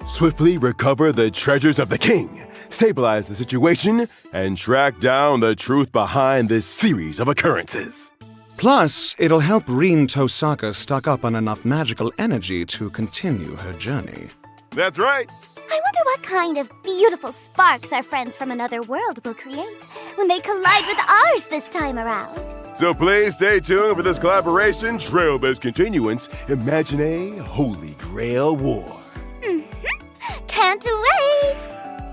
swiftly recover the treasures of the king, stabilize the situation, and track down the truth behind this series of occurrences. Plus, it'll help Rin Tosaka stock up on enough magical energy to continue her journey. That's right. I wonder what kind of beautiful sparks our friends from another world will create when they collide with ours this time around. So please stay tuned for this collaboration, Trailblazer Continuance, Imagine Holy Grail War. Can't wait!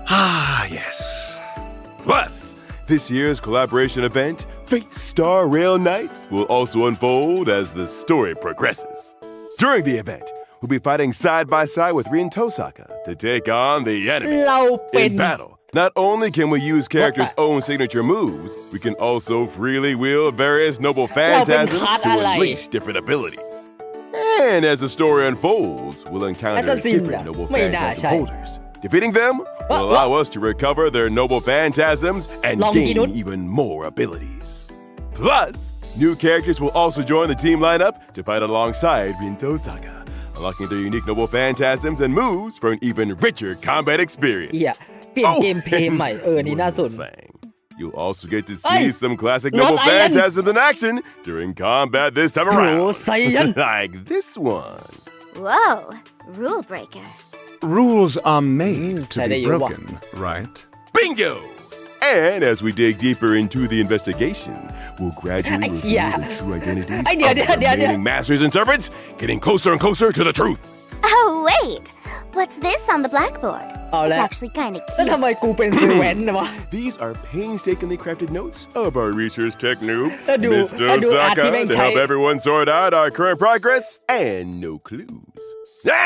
Ah, yes. Plus, this year's collaboration event, Fate Star Rail Night, will also unfold as the story progresses. During the event, we'll be fighting side by side with Rin Tosaka to take on the enemy. In battle, not only can we use characters' own signature moves, we can also freely wield various noble phantasms to unleash different abilities. And as the story unfolds, we'll encounter Assassin different เหรอ noble ไม่น่า phantasm ใช่ holders. Defeating them will allow us to recover their noble phantasms and ลองกินนุช gain even more abilities. Plus, new characters will also join the team lineup to fight alongside Rinto Saga, unlocking their unique noble phantasms and moves for an even richer combat experience. เหี้ยเปลี่ยนเกมเพลย์ใหม่นี่น่าสน one thing. You'll also get to Hey! see some classic Lord noble Iron! phantasms in action during combat this time around. Lord Iron! Like this one. Whoa, rule breaker. Rules are made to Say be that you want. broken, right? Bingo! And as we dig deeper into the investigation, we'll gradually reveal Yeah. the true identities Ay, of yeah, the yeah, yeah. remaining masters and servants, getting closer and closer to the truth. Oh, wait. What's this on the blackboard? Oh, It's that- actually kind of แล้ว cute. ทำไมกูเป็นซื้อแว้นวะ These are painstakingly crafted notes of our research tech noob, Adu- Mr. adu Osaka, ati to help chai. everyone sort out our current progress and no clues.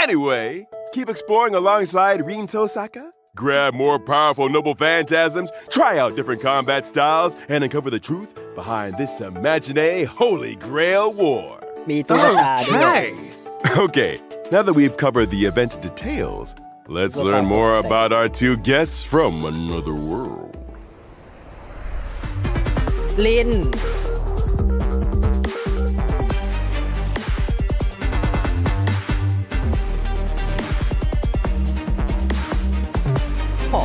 Anyway, keep exploring alongside Rinto Osaka. Grab more powerful noble phantasms, try out different combat styles, and uncover the truth behind this imaginary Holy Grail war. มีตุ๊กตาด้วย Okay. Okay, now that we've covered the event details, let's learn more about our two guests from another world. ลินหอ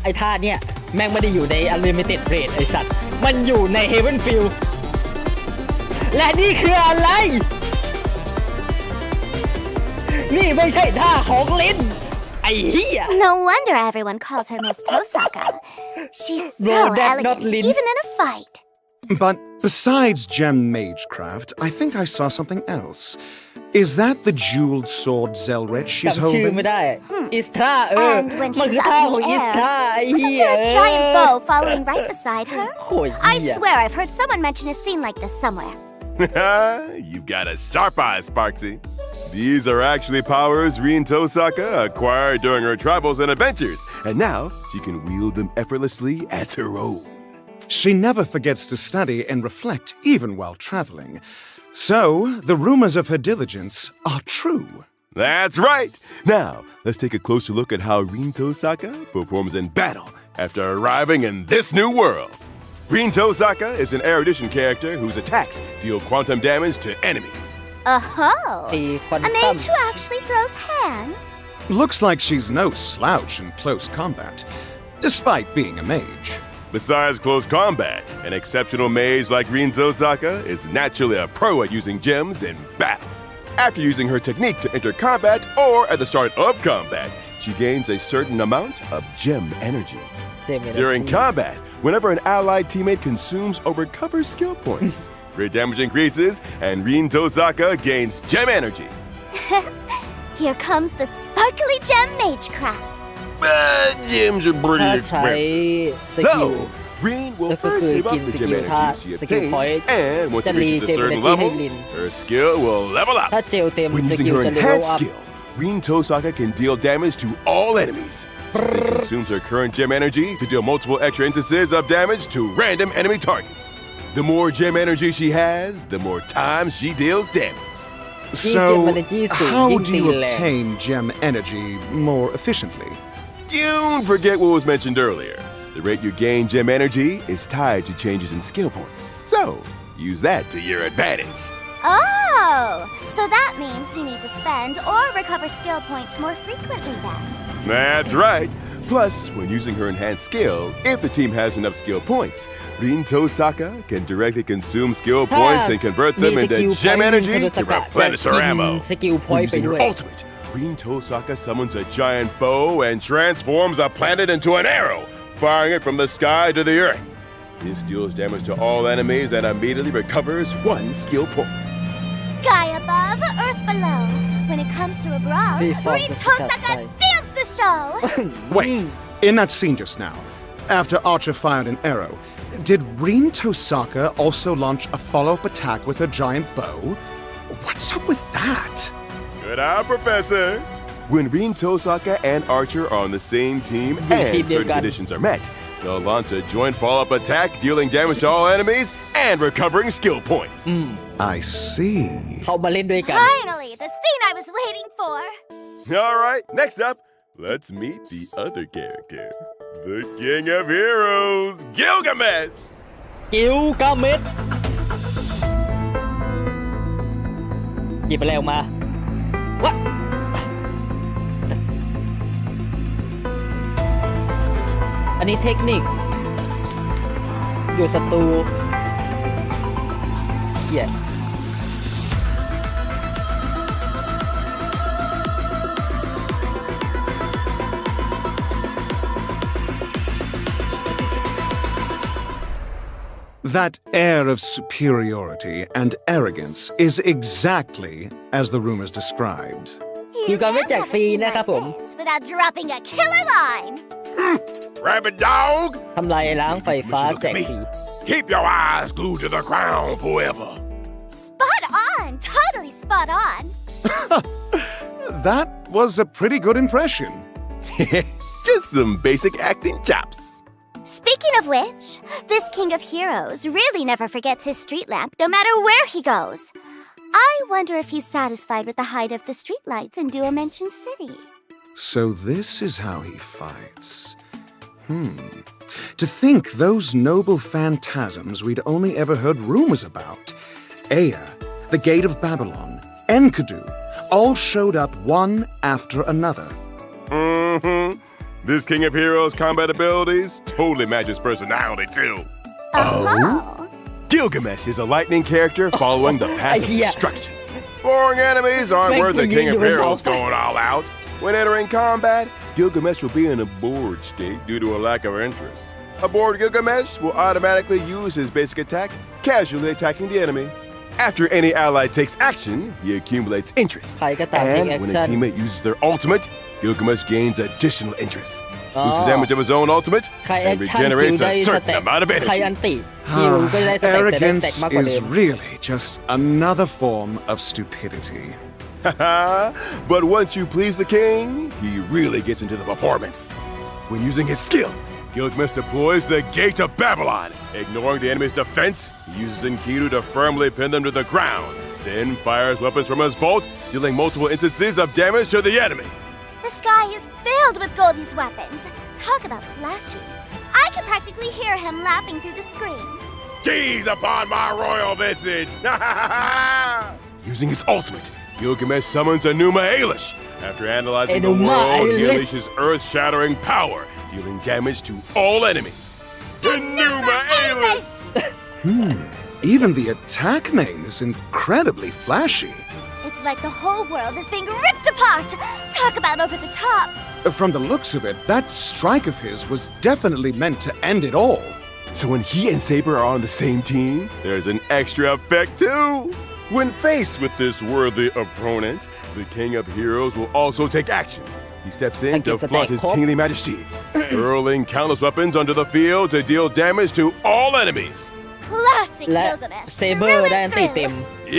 ไอ้ท่าเนี่ยแม่งไม่ได้อยู่ใน Unlimited Rate ไอ้สัตว์ มันอยู่ใน Heaven Field และนี่คืออะไร นี่ไม่ใช่ท่าของลิน ไอ้เหี้ย No wonder everyone calls her Miss Tosaka. She's so Well, that not elegant, Lin. even in a fight. But besides gem magecraft, I think I saw something else. Is that the jeweled sword Zelrich she's จำชื่อ holding? ไม่ได้ อิสทราAnd when มัน she's คือ up ท่า in ของ the อิส air, ทราไอ้ isn't เหี้ย there a giant bow following right beside her? โคตรเหี้ I ย swear I've heard someone mention a scene like this somewhere. You've got a sharp eye, Sparxie. These are actually powers Rinto Osaka acquired during her travels and adventures, and now she can wield them effortlessly as her own. She never forgets to study and reflect even while traveling. So, the rumors of her diligence are true. That's right! Now, let's take a closer look at how Rinto Osaka performs in battle after arriving in this new world. Rinto Osaka is an erudition character whose attacks deal quantum damage to enemies. Oh, ตีควัน a ตัม mage who actually throws hands? Looks like she's no slouch in close combat, despite being a mage. Besides close combat, an exceptional mage like Rinto Osaka is naturally a pro at using gems in battle. After using her technique to enter combat or at the start of combat, she gains a certain amount of gem energy. เจมส์ During combat, whenever an allied teammate consumes or recovers skill points, great damage increases and Rinto Osaka gains gem energy. Here comes the sparkly gem magecraft. Gems are pretty ถ้าใช้ expensive. สกิล So, Rin will That's first okay, save up Kin, the skill gem tha, energy she skill obtains, point. and once itจะรี reaches a เจม certain เอเนจีให้ level, ลิน her skill will level up. ถ้าเจลเต็ม When ส using กิล her จะเลเวล enhanced อัพ skill, Rinto Osaka can deal damage to all enemies. She then consumes her current gem energy to deal multiple extra instances of damage to random enemy targets. The more gem energy she has, the more times she deals damage. So, energy สูง how ยิ่ง do ตี you แรง obtain gem energy more efficiently? Don't forget what was mentioned earlier. The rate you gain gem energy is tied to changes in skill points. So, use that to your advantage. Oh, so that means we need to spend or recover skill points more frequently then. That's right. Plus, when using her enhanced skill, if the team has enough skill points, Rinto Osaka can directly consume skill points and convert them มีสกิล into พอย gem ต์ energy ส to กัด replenish จะ her กิน ammo. สกิลพอย When ต์ไป using ด้ว her ย ultimate, Rinto Osaka summons a giant bow and transforms a planet into an arrow, firing it from the sky to the earth. This deals damage to all enemies and immediately recovers one skill point. Sky above, earth below. When it comes to a brawl, Three forms of Ritosaka success. steals the show. Wait, in that scene just now, after Archer fired an arrow, did Rin Tosaka also launch a follow-up attack with her giant bow? What's up with that? Good eye, Professor. When Rin Tosaka and Archer are on the same team Yeah, and team certain gun. conditions are met, They'll launch a joint follow-up attack, dealing damage to all enemies and recovering skill points. I see. เข้ามาเล่นด้วยกัน Finally, the scene I was waiting for. All right, next up, let's meet the other character, the King of Heroes, Gilgamesh. กิลกาเมชหยิบอะไรออกมาวะอันนี้เทคนิคอยู่ศัตรูเหี้ยThat air of superiority and arrogance is exactly as the rumors described. You can't can't have a scene like this without dropping a killer line. Rabbit dog, ทำลายล้างไฟฟ้าแจกฟรี keep your eyes glued to the ground forever. Spot on! Totally spot on! That was a pretty good impression. Just some basic acting chops. Speaking of which, this King of Heroes really never forgets his street lamp no matter where he goes. I wonder if he's satisfied with the height of the streetlights in Duo-Mention City. So this is how he fights. To think those noble phantasms we'd only ever heard rumors about, Ea, the Gate of Babylon, Enkidu, all showed up one after another. This King of Heroes' combat abilities totally match his personality too. Oh! Gilgamesh is a lightning character following the path of Yeah. destruction. Boring enemies aren't worth the King of Heroes going all out. When entering combat, Gilgamesh will be in a bored state due to a lack of interest. A bored Gilgamesh will automatically use his basic attack, casually attacking the enemy. After any ally takes action, he accumulates interest. ใครก็ตาม take And when a action teammate uses their ultimate, Gilgamesh gains additional interest. Boosts the damage of his own ultimate ใครแอ and คชั่นคิว regenerates ได้ a ส certain เต็ป amount of ใคร energy. อันติคิวก็จะได้สเต็ปแต่ได้ส Arrogance เต็ปมากกว่า is เดิม really just another form of stupidity. But once you please the king, he really gets into the performance. When using his skill, Gilgamesh deploys the Gate of Babylon. Ignoring the enemy's defense, he uses Enkidu to firmly pin them to the ground, then fires weapons from his vault, dealing multiple instances of damage to the enemy. The sky is filled with Goldie's weapons. Talk about flashy. I can practically hear him laughing through the screen. Gaze upon my royal visage! Using his ultimate, Gilgamesh summons Enuma Elish. After analyzing the Enuma world, he Elish. unleashes earth-shattering power, dealing damage to all enemies. Enuma Elish! Even the attack name is incredibly flashy. It's like the whole world is being ripped apart. Talk about over the top. From the looks of it, that strike of his was definitely meant to end it all. So when he and Saber are on the same team, there's an extra effect too. When faced with this worthy opponent, the King of Heroes will also take action. He steps in to flaunt his kingly majesty, hurling countless weapons onto the field to deal damage to all enemies. Classic และ Gilgamesh. เซเบอร์ได้อันติเต็ม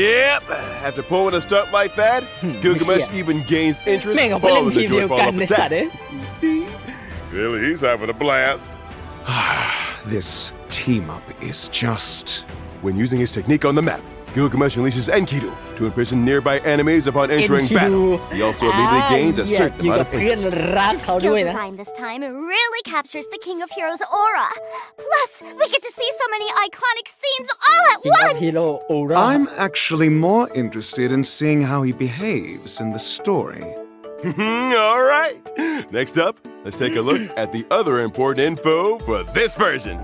Yep, after pulling a stunt like that, Gilgamesh even gains interest แม่งเอาไปเล่น following ที the มเดียว joint กัน follow-up ในสัตว์ attack. You see? Really, he's having a blast. This team up is just. When using his technique on the map, Gilgamesh unleashes Enkidu to imprison nearby enemies upon entering battle. He also immediately gains a เหี้ย certain อยู่ amount กับ of เพื่อน interest. รัก The เขาด้วย skill นะ design this time really captures the King of Heroes aura. Plus, we get to see so many iconic scenes all at King of once. Hero Aura I'm actually more interested in seeing how he behaves in the story. All right. Next up, let's take a look at the other important info for this version.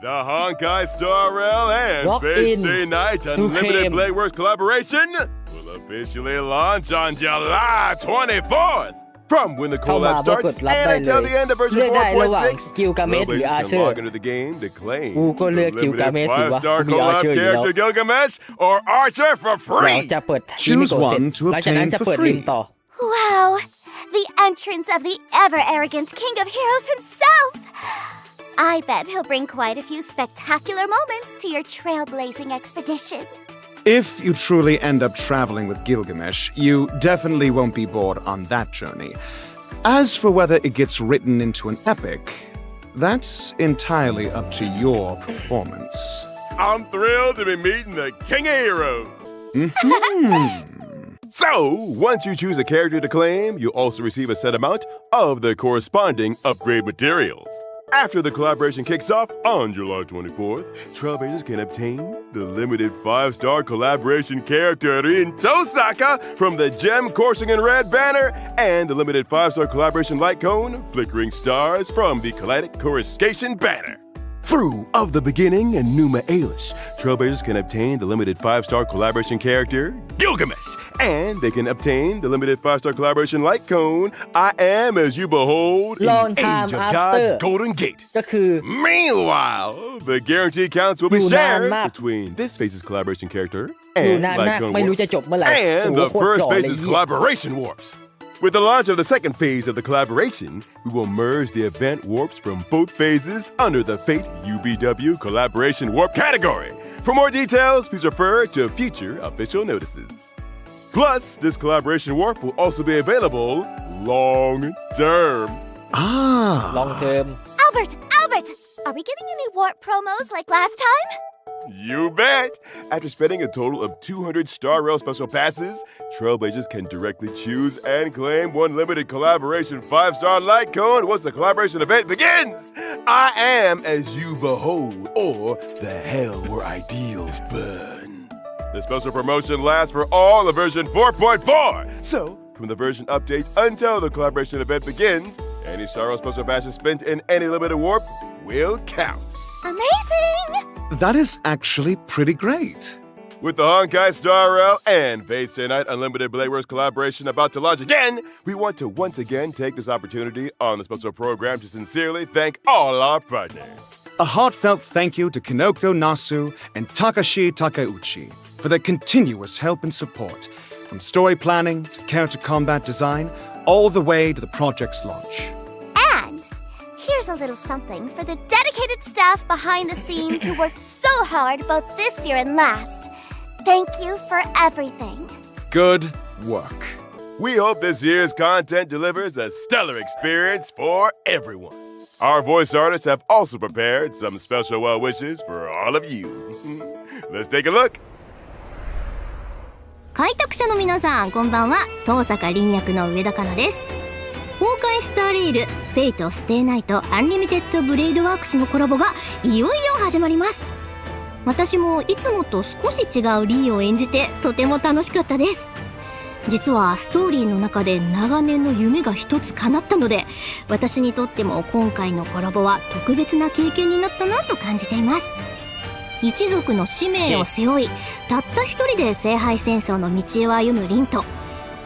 The Honkai Star Rail and Walk Face in. Day Night Who Unlimited came? Bladeworks collaboration will officially launch on July 24th. From when the เข้ามา collab เพื่อกด starts รับได้ and เล until ย the end of version เลือกได้ระหว่าง 4.6, กิลกาเมชหรือ players อา can เชอร์ log into the game to claim กูก็เลือก the กิลกาเม limited ชสิวะ 5-star กูมีอา collab เชอร์อยู่แล้ว character Gilgamesh or Archer for เรา free. จะเปิดฮิ Choose มิโกะเสร็จ one to หลังจากนั้น obtain จะ for เปิด free. ลิงก์ต่อ Wow, the entrance of the ever-arrogant King of Heroes himself. I bet he'll bring quite a few spectacular moments to your trailblazing expedition. If you truly end up traveling with Gilgamesh, you definitely won't be bored on that journey. As for whether it gets written into an epic, that's entirely up to your performance. I'm thrilled to be meeting the King of Heroes. So, once you choose a character to claim, you'll also receive a set amount of the corresponding upgrade materials. After the collaboration kicks off on July 24th, Trailblazers can obtain the limited 5-star collaboration character Rin Tosaka from the Gem Coursing in Red banner and the limited 5-star collaboration light cone Flickering Stars from the Kaleidec Coruscation banner. Through Of the Beginning and Numa Ailish, Trailblazers can obtain the limited 5-star collaboration character Gilgamesh, and they can obtain the limited 5-star collaboration light cone I Am As You Behold in Long the time Age of after. God's Golden Gate. ก็คือ Meanwhile, the guarantee counts will be อยู่นาน shared มาก between this phase's collaboration character อยู่ and นาน light มาก cone ไม่รู้ warps, จะจบเมื่อไหร่ and โอ้ the โหโคตร first หล่อเลย phase's เหี้ย collaboration warps. With the launch of the second phase of the collaboration, we will merge the event warps from both phases under the Fate UBW Collaboration Warp category. For more details, please refer to future official notices. Plus, this collaboration warp will also be available long term. Ah. long term Albert! Are we getting any warp promos like last time? You bet! After spending a total of 200 Star Rail special passes, Trailblazers can directly choose and claim one limited collaboration 5-star light cone once the collaboration event begins! I Am As You Behold, or The Hell Where Ideals Burn. The special promotion lasts for all of version 4.4, so from the version update until the collaboration event begins, any Star Rail special passes spent in any limited warp will count. Amazing! That is actually pretty great. With the Honkai Star Rail and Fate Stay Night Unlimited Blade Wars collaboration about to launch again, we want to once again take this opportunity on the special program to sincerely thank all our partners. A heartfelt thank you to Kinoko Nasu and Takashi Takeuchi for their continuous help and support, from story planning to character combat design, all the way to the project's launch. And here's a little something for the dedicated staff behind the scenes who worked so hard both this year and last. Thank you for everything. Good work. We hope this year's content delivers a stellar experience for everyone. Our voice artists have also prepared some special well wishes for all of you. Let's take a look. 開拓者の皆さんこんばんは。東坂凛役の上田香奈です。崩壊スターレイルフェイトステイナイトアンリミテッドブレイドワークスのコラボがいよいよ始まります。私もいつもと少し違うリーを演じてとても楽しかったです。実はストーリーの中で長年の夢が一つ叶ったので、私にとっても今回のコラボは特別な経験になったなと感じています。一族の使命を背負い、たった一人で聖杯戦争の道を歩む凛と、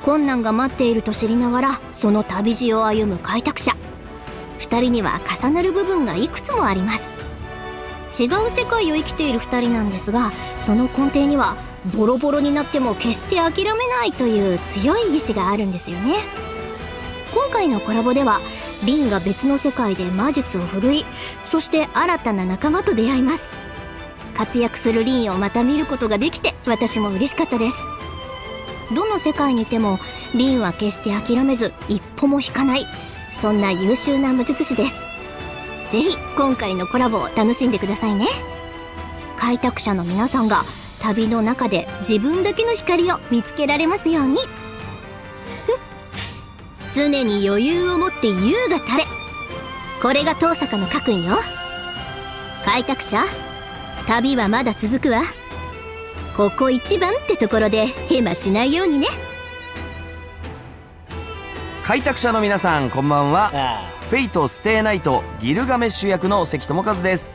困難が待っていると知りながらその旅路を歩む開拓者、二人には重なる部分がいくつもあります。違う世界を生きている二人なんですが、その根底にはボロボロになっても決して諦めないという強い意志があるんですよね。今回のコラボでは凛が別の世界で魔術を振るい、そして新たな仲間と出会います。活躍する凛をまた見ることができて私も嬉しかったです。どの世界にいても凛は決して諦めず一歩も引かない、そんな優秀な魔術師です。ぜひ今回のコラボを楽しんでくださいね。開拓者の皆さんが旅の中で自分だけの光を見つけられますように常に余裕を持って優が垂れ、これが東坂の家訓よ。開拓者、旅はまだ続くわ。ここ一番ってところでヘマしないようにね。開拓者の皆さんこんばんは。フェイトステイナイトギルガメッシュ役の関智和です。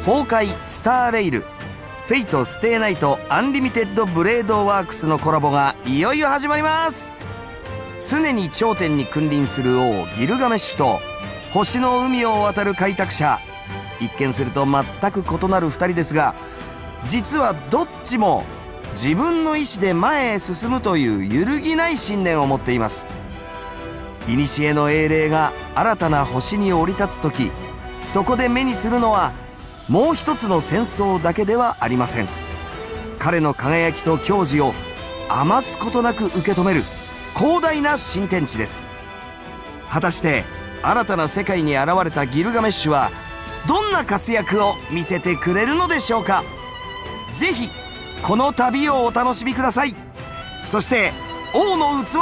崩壊スターレイルフェイトステイナイトアンリミテッドブレードワークスのコラボがいよいよ始まります。常に頂点に君臨する王ギルガメッシュと星の海を渡る開拓者、一見すると全く異なる2人ですが、実はどっちも自分の意志で前へ進むという揺るぎない信念を持っています。古の英霊が新たな星に降り立つ時、そこで目にするのはもう一つの戦争だけではありません。彼の輝きと矜持を余すことなく受け止める広大な新天地です。果たして新たな世界に現れたギルガメッシュはどんな活躍を見せてくれるのでしょうか。ぜひこの旅をお楽しみください。そして王の器を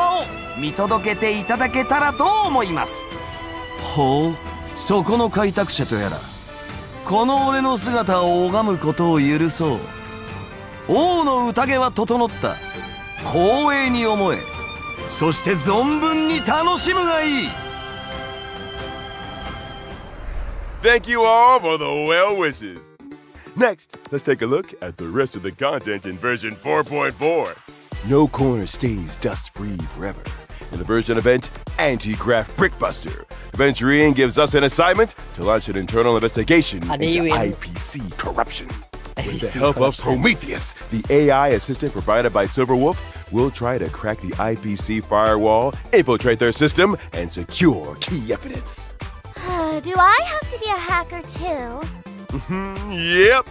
見届けていただけたらと思います。ほう、そこの開拓者とやら、この俺の姿を拝むことを許そう。王の宴は整った。光栄に思え、そして存分に楽しむがいい。Thank you all for the well wishes. Next, let's take a look at the rest of the content in version 4.4. No corner stays dust-free forever. In the version event, Anti-Graft Brickbuster, Aventurian gives us an assignment to launch an internal investigation into IPC corruption. With the help of Prometheus, the AI assistant provided by Silverwolf, will try to crack the IPC firewall, infiltrate their system, and secure key evidence. Do I have to be a hacker too? Yep.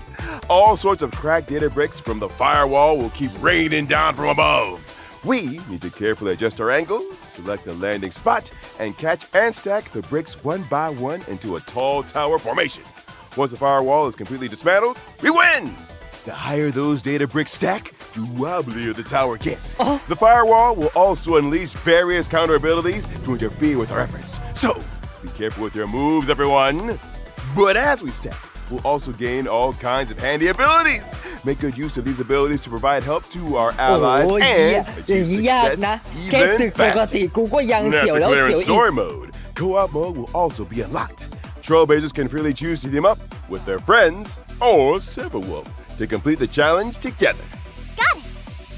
All sorts of cracked data bricks from the firewall will keep raining down from above. We need to carefully adjust our angles, select a landing spot, and catch and stack the bricks one by one into a tall tower formation. Once the firewall is completely dismantled, we win! The higher those data bricks stack, the wobblier the tower gets. The firewall will also unleash various counter abilities to interfere with our efforts. So, be careful with your moves, everyone. But as we stack, we'll also gain all kinds of handy abilities. Make good use of these abilities to provide help to our allies and achieve success even faster. After clearing story mode, co-op mode will also be unlocked. Trailblazers can freely choose to team up with their friends or Silverwolf to complete the challenge together. Got it!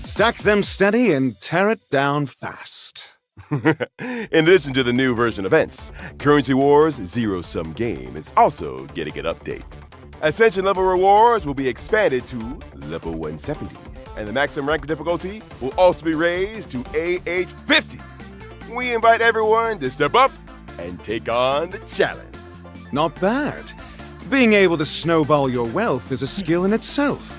Stack them steady and tear it down fast. In addition to the new version events, Currency Wars Zero Sum Game is also getting an update. Ascension level rewards will be expanded to level 170, and the maximum rank difficulty will also be raised to AH50. We invite everyone to step up and take on the challenge. Not bad. Being able to snowball your wealth is a skill in itself.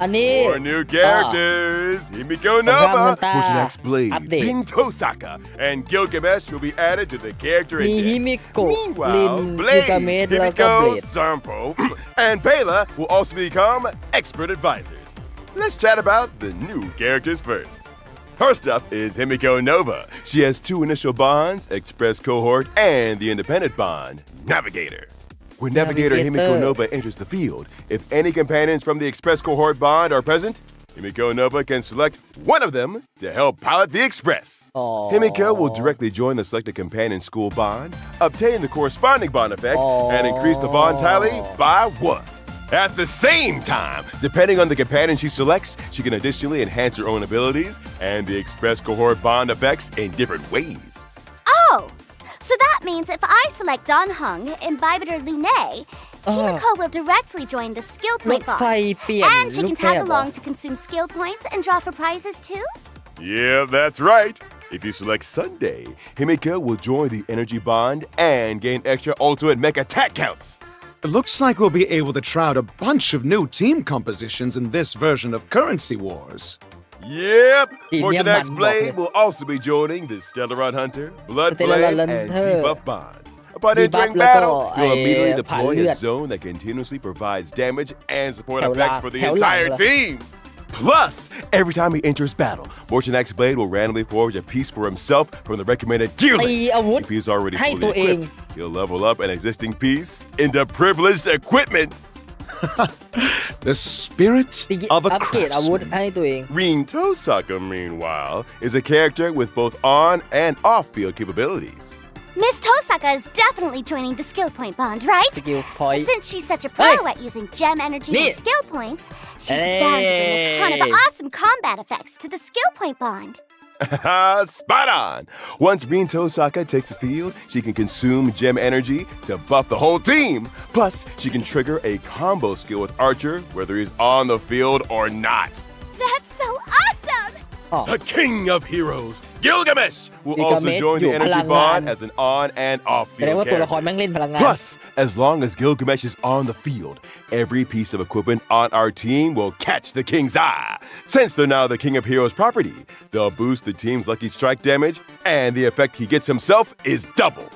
อันนี้ Four new characters: Himeko Nova, Portion X Blade, Ring Tosaka, and Gilgamesh will be added to the character มี index. ฮิมิโกะลิน Meanwhile, กิ Blade, กาเมสแล้วก็เบล Himeko, ด Zampo, and Pela will also become expert advisors. Let's chat about the new characters first. First up is Himeko Nova. She has two initial bonds, Express Cohort and the Independent Bond, Navigator. When Navigator Himeko Nova enters the field, if any companions from the Express Cohort Bond are present, Himeko Nova can select one of them to help pilot the Express. Himeko will directly join the selected companion school bond, obtain the corresponding bond effect, and increase the bond tally by 1. At the same time, depending on the companion she selects, she can additionally enhance her own abilities and the Express Cohort Bond effects in different ways. Oh! So that means if I select Don Hung, Imbibitor Lune, Himeko will directly join the skill รถ point ไฟ bond. เปลี่ยน And she รู can ปแบบ tag เหรอ along to consume skill points and draw for prizes too? Yeah, that's right. If you select Sunday, Himeko will join the Energy Bond and gain extra ultimate mech attack counts. It looks like we'll be able to try out a bunch of new team compositions in this version of Currency Wars. Yep, Team Fortune Yaman X Bladeบอกเลย will also be joining the Stellaron Hunter, Blood Stellaron Blade, and Hunter Debuff bonds. Upon Debuff entering แล้วก็ battle, you'll immediately ผ่าน deploy เลือ a ด zone that continuously provides damage and support แถวหลัง effects for the แถวหลัง entire เหรอ team. Plus, every time he enters battle, Fortune X Blade will randomly forge a piece for himself from the recommended gear ตี list. อาวุธ If he's already ให้ fully ตัวเอง equipped, he'll level up an existing piece into privileged equipment. The spirit ตี of a อัปเกรดอาวุธ craftsman. ให้ตัวเอง Rin Tosaka, meanwhile, is a character with both on and off-field capabilities. Miss Tosaka is definitely joining the skill point bond, right? Skill point Since she's such a pro at using gem energy Nee. and skill points, she's bound to bring a ton of Hey. awesome combat effects to the skill point bond. Spot on! Once Rin Tosaka takes the field, she can consume gem energy to buff the whole team. Plus, she can trigger a combo skill with Archer, whether he's on the field or not. That's so awesome! The king of heroes, Gilgamesh, will also Gilgamesh join อยู่ the พลั energy งงาน bond as an on and แสดง off-field ว่าตัวละคร character. แม่งเล่นพลังงาน Plus, as long as Gilgamesh is on the field, every piece of equipment on our team will catch the king's eye. Since they're now the king of heroes property, they'll boost the team's lucky strike damage, and the effect he gets himself is double.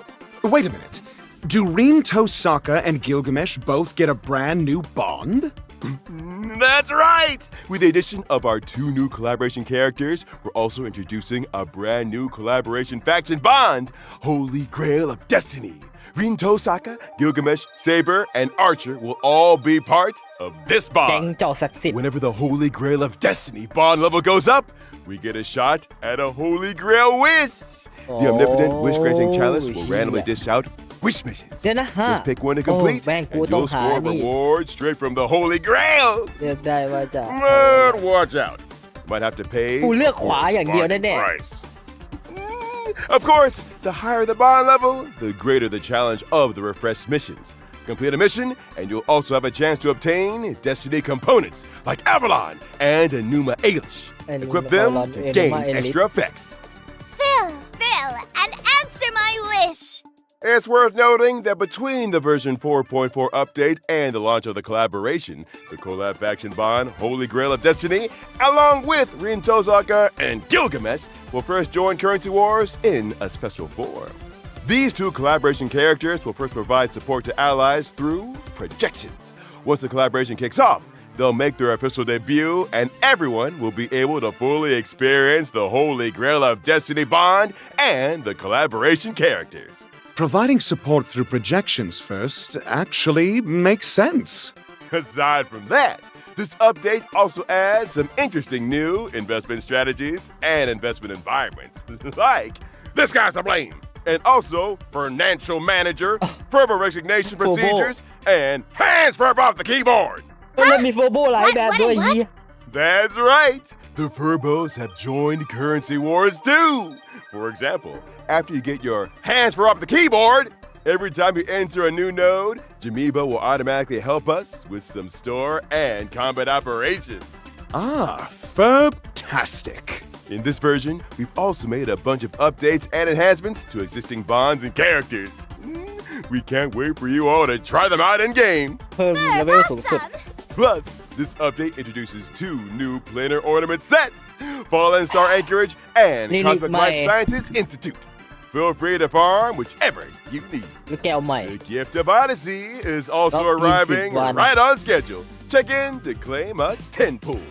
Wait a minute. Do Rinto Sokka and Gilgamesh both get a brand new bond? That's right! With the addition of our 2 new collaboration characters, we're also introducing a brand new collaboration faction bond, Holy Grail of Destiny. Rinto Sokka, Gilgamesh, Saber, and Archer will all be part of this แก๊ง bond. เจ้าศักดิ์สิทธิ์ Whenever the Holy Grail of Destiny bond level goes up, we get a shot at a Holy Grail wish. The omnipotent wish-granting chalice will randomly dish out wish missions. เดี๋ยวนะฮะ Just pick one to complete, แม่ง and กูต้อง you'll หา score นี่ rewards straight from the Holy Grail. เลือกได้ว่าจะ But watch out. Might have to pay กูเลือกขวาอย่างเดียว for a แน่ price. Of course, the higher the bond level, the greater the challenge of the refreshed missions. Complete a mission, and you'll also have a chance to obtain Destiny components like Avalon and Enuma Elish. Equip them Avalon, to gain Enuma Elish. extra effects. Phil, and answer my wish. It's worth noting that between the version 4.4 update and the launch of the collaboration, the collab faction bond Holy Grail of Destiny, along with Rinto Sokka and Gilgamesh, will first join Currency Wars in a special form. These 2 collaboration characters will first provide support to allies through projections. Once the collaboration kicks off, they'll make their official debut, and everyone will be able to fully experience the Holy Grail of Destiny bond and the collaboration characters. Providing support through projections first actually makes sense. Aside from that, this update also adds some interesting new investment strategies and investment environments, like this guy's to blame, and also financial manager, verbal resignation procedures, and hands verb off the keyboard. ก็เลยมีโฟโบหลายแบบด้วยเฮีย That's right. The Furbos have joined Currency Wars too. For example, after you get your hands for off the keyboard, every time you enter a new node, Jamiba will automatically help us with some store and combat operations. Ah, fantastic. In this version, we've also made a bunch of updates and enhancements to existing bonds and characters. We can't wait for you all to try them out in game. เพิ่มเลเวลสูงสุด Plus, this update introduces 2 new planar ornament sets, Fallen Star Anchorage and Lily Cosmic Life Mai. Sciences Institute. Feel free to farm whichever you need. ลูกแก้วใหม่ The Gift of Odyssey is also Top arriving 21. right on schedule. Check in to claim a 10 pool.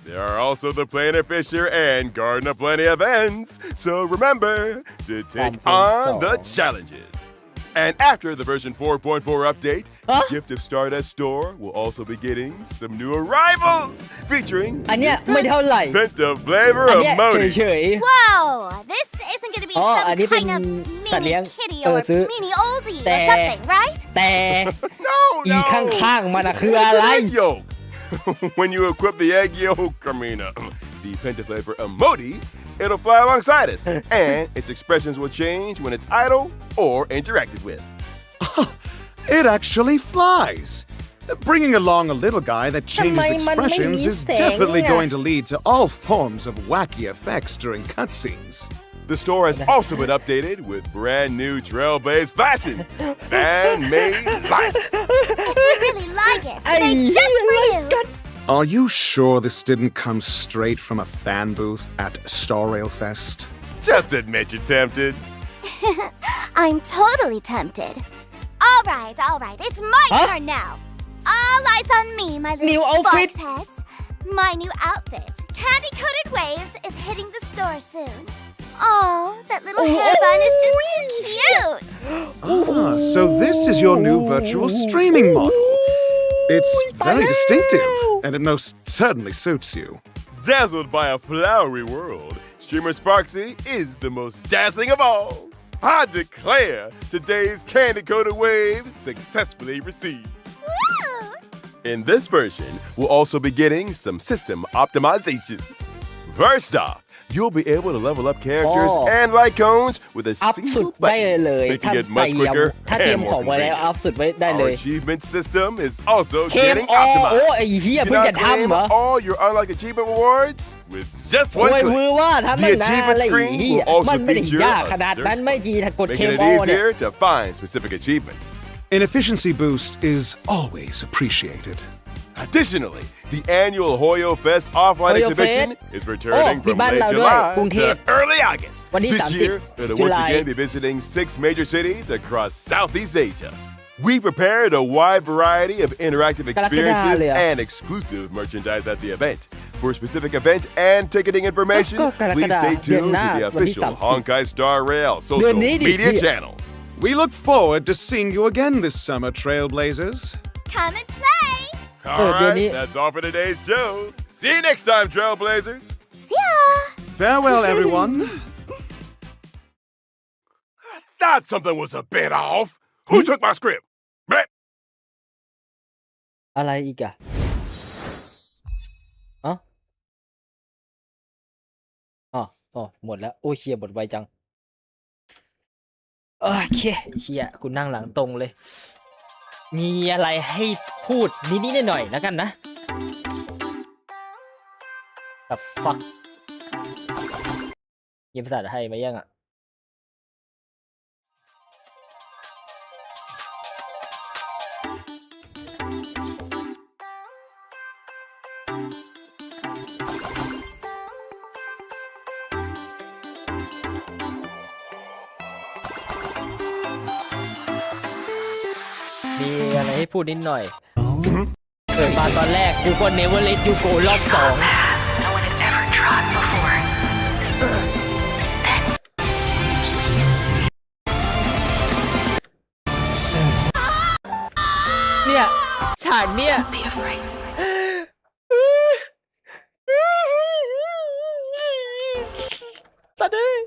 There are also the Planar Fisher and Garden of Plenty events, so remember to take on the challenges. And after the version 4.4 update, the Gift of Stardust store will also be getting some new arrivals featuring อันเนี้ยไม่เท่าไหร่ Pentaflavor อันเนี้ย Emoji. เฉย Whoa, this isn't gonna be อ๋อ some อันนี้เป็น kind of สัตว์เลี้ยง mini kitty เออ or ซื้อ mini oldie แต่ or something, right? แต่ No, อี no. ข้างๆมันอะคือ It's อะไร an egg yolk. When you equip the egg yolk, the Pentaflavor Emoji, it'll fly alongside us, and its expressions will change when it's idle or interacted with. It actually flies. Bringing along a little guy that changes ทำไมมันไม่ expressions มี is แสง definitely อะ going to lead to all forms of wacky effects during cutscenes. The store has also been updated with brand new trail-based fashion, fan-made lights. It's really like it. Ay, Made just for you. Are you sure this didn't come straight from a fan booth at Star Rail Fest? Just admit you're tempted. I'm totally tempted. All right. It's my turn now. All eyes on me, my little New outfit. Sparx heads. My new outfit, Candy-Coated Waves, is hitting the store soon. Oh, that little hair bun is just too cute. Ah, so this is your new virtual streaming model. It's very distinctive, and it most certainly suits you. Dazzled by a flowery world, streamer Sparxie is the most dazzling of all. I declare today's candy-coated waves successfully received. Woo! In this version, we'll also be getting some system optimizations. First off, you'll be able to level up characters and light cones with a อัพสุด single ได้เล button, ย making ถ้า it ไป much quicker ถ้าเตรียม and ของ more ไว้แล้ว อัพ convenient. สุดไว้ได้เล Our ย achievement system is also เคม getting โอ้ optimized. ไอ้เหี้ย You เพิ่ง can จะ now claim ทำเหรอ all your unlocked achievement rewards with just โอ้ one ยมือ click. ว่าทำ The ตั้งนาน achievement อะไร screen เหี้ย will also มันไม่ได้ feature ยาก a ขนาด search นั้นไม่ทีถ้ากดเค making ม it โอเนี่ย easier to find specific achievements. An efficiency boost is always appreciated. Additionally, the annual Hoyo Fest offline Hoyo exhibition Fest is returning มี from บ้าน late เราด้วย July กรุงเทพ to early August. วันที่ This year, we'll จุ once ลาย again be visiting 6 major cities across Southeast Asia. We prepared a wide variety of interactive experiences and exclusive merchandise at the event. For specific event and ticketing information, please stay tuned to the official Honkai Star Rail social media channels. We look forward to seeing you again this summer, Trailblazers. Come and play! Alright, that's all for today's show. See you next time, Trailblazers. See ya! Farewell, everyone. Thought something was a bit off. Who took my script? Bleh. อะไรอีกอะอ๋อหมดแล้วโอ้เชียหมดไวจังโอเคเชียคุณนั่งหลังตรงเลยมีอะไรให้พูดนิดๆหน่อยๆแล้วกันนะแบบฟักยินภาษาไทยมายังอ่ะมีอะไรให้พูดนิดหน่อยเกิดมาตอนแรกกูก็ Never Let You Go รอบ2 No one had ever trod before. เนี่ยฉากเนี่ย Be afraid. สัตว์เอ้ย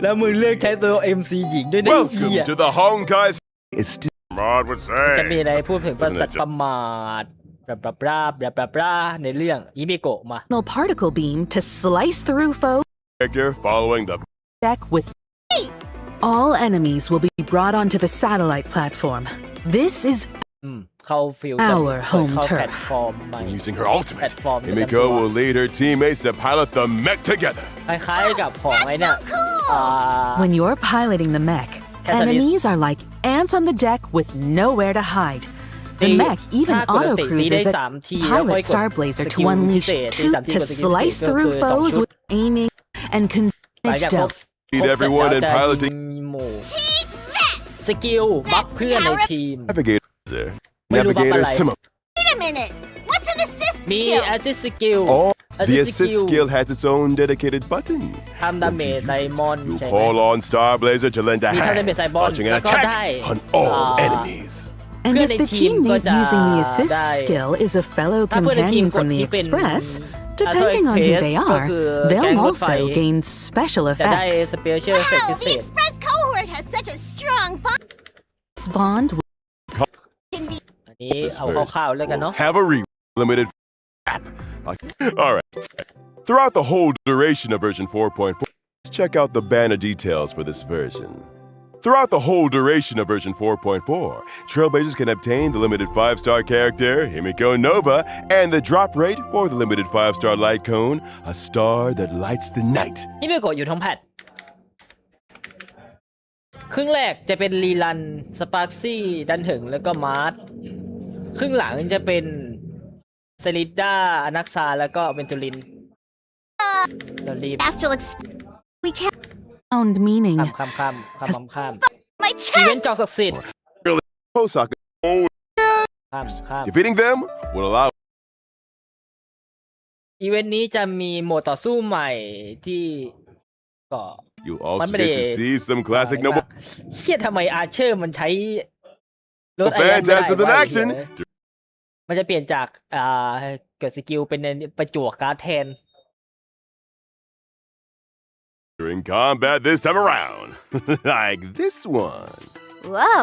แล้วมึงเลือกใช้ตัว MC หญิงด้วยนะไอ้เหี้ย Welcome to the Honkai. It's still Rod would จะมี say. อะไรพูดถึงประสัตประมาทบลาในเรื่องฮิเมโกะมา Particle beam to slice through foe Character following the deck with. All enemies will be brought onto the satellite platform. This is เข้าฟิล Our home เข้า turf แพลตฟอร์มใหม่ using her แพล ultimate. ตฟอร์ม Himeko will lead her teammates to pilot the mech together. คล้ายๆกับของไอ้เนี่ย when you're piloting the mech. Enemies are like ants on the deck with nowhere to hide. The mech even auto cruises at pilot Starblazer to unleash toot to slice through foes with aiming and conventional stealth. Lead everyone in piloting. สกิลบัฟเพื่อนในทีม Navigator. Wait, Navigator Baba, similar. Wait a minute! What's an assist มี skill? assist skill Oh, the assist assist skill has its own dedicated button. ทำดาเมจไซมอน You ใช่ไหม call on Starblazer to lend a มีทำดา hand, เมจไซมอน launching an แล้วก็ได้ attack on all enemies. And if the teammate พื่อนในทีมก็จะ using the assist ได้ skill is a fellow ถ้าเพื่อนในทีม companion กด from the ที่เป็น Express, depending on who they ก็ are, คือแก๊ง they'll รถไฟ also gain special จะได้ effects. สเปเชียลเอฟเฟกต์ Wow, พิเศ the ษ Express cohort has such a strong bond. This bond will Can be อันนี้เอาคร่าวๆแล้วกันเนาะ Have a limited app. All right. Throughout the whole duration of version 4.4, let's check out the banner details for this version. Throughout the whole duration of version 4.4, Trailblazers can obtain the limited 5-star character, Himeko Nova, and the drop rate for the limited 5-star light cone, a star that lights the night. ฮิเมโกะอยู่ทั้งแพทครึ่งแรกจะเป็นรีรันสปาร์คซี่ดันถึงแล้วก็มาร์ทครึ่งหลังจะเป็นเซริด้าอนักซาแล้วก็เวนตูลินเรารีบ astral express. We can't. found meaning. ข้าม My อีเวน chest! ต์จอกศักดิ์สิทธิ์ Osaka. ข้าม Defeating them will allow อีเวนต์นี้จะมีโหมดต่อสู้ใหม่ที่ก็ you also get to see some classic noble เฮียทำไมอาร์เชอร์มันใช้รถไอแลนด์ไม่ได้ phantasms in วะ action. มันจะเปลี่ยนจากเกิดสกิลเป็นประจวกการ์ดแทน During combat this time around. Like this one. Whoa,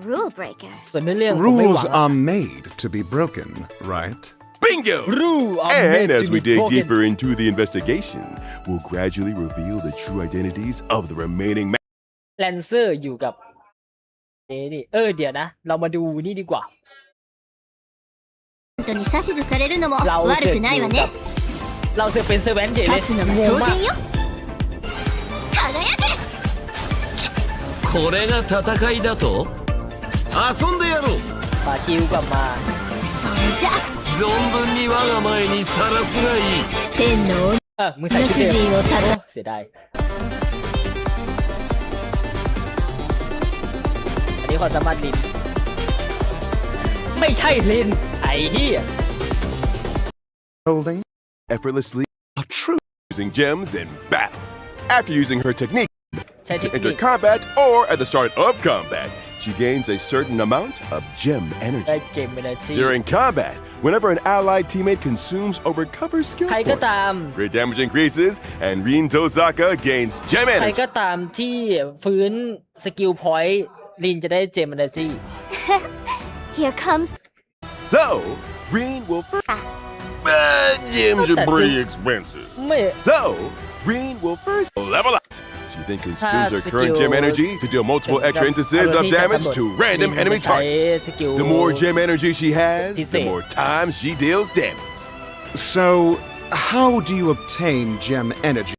rule breaker. ส่วนเรื่องผมไม่หวั Rules ง are made to be broken, right? Bingo! Rule are And made as to we be dig broken. deeper into the investigation, we'll gradually reveal the true identities of the remaining แลนเซอร์อยู่กับนี่เดี๋ยวนะ เรามาดูนี่ดีกว่า 本当に指図されるのも เรา 悪 เสือก く อ ない ยู่ わ กับ ね เราเสือกเป็นเซเว่นเฉยเลย 勝つのも ง 当 งมาก 然よ輝けこれが戦いだと遊んでやろう ปาคิวกลับมา それでじゃ存分に我が前にさらすがいい天のมึงใส่ชุดเดิมโอ้เสียดายอันนี้ความสามารถลินไม่ใช่ลินไอ้เหี้ย Holding effortlessly a true using gems in battle. After using her technique to enter combat or at the start of combat, she gains a certain amount of gem ได้ energy. เกมเป็นอาชีพ During combat, whenever an allied teammate consumes or recovers skill ใครก็ตาม points, great damage increases, and Rin Tozaka gains gem ใคร energy. ก็ตามที่ฟื้นสกิลพอยต์ลินจะได้เจมเนอร์จี Here comes So, Rin will first. Gems are pretty expensive. ไม่ So, Rin will first level up. She then consumes her current gem energy to deal multiple extra instances of damage to random enemy targets. The more gem energy she has, the more times she deals damage. So, how do you obtain gem energy?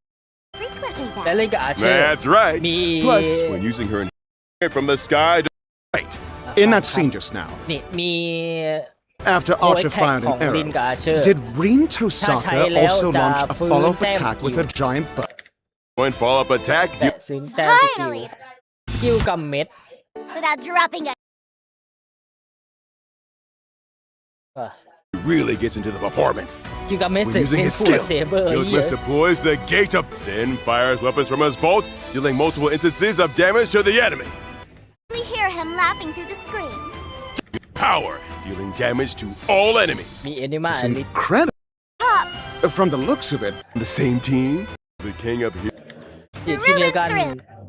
frequently และ then. เล่นกับอาเชอร์ That's right. มี Plus, when using her from the sky to right. In that scene just now, นี่มี after โอ้ย Archer แท็ก fired ขอ an งลิน arrow, กับอาเชอร์ did Rin ถ้าใช้ Tosaka แล้ว also จะ launch a ฟื้น follow-up แต้ม attack สกิ with ล her giant bow? One follow-up attack แต่ซึ้งแต้มสกิลสกิลกับเม็ด Without dropping a really gets into the performance. สกิลกับเม็ด When เสร็จ using เป็น his ฟูล skill, เซเบอร์เหี้ย Gilgamesh deploys the Gate of, then fires weapons from his vault, dealing multiple instances of damage to the enemy. we hear him laughing through the screen. Power, dealing damage to all enemies. มีเอนิมา It's อลิส incredible. From the looks of it, The same team, the king of here, อยู่ที่เดียวกัน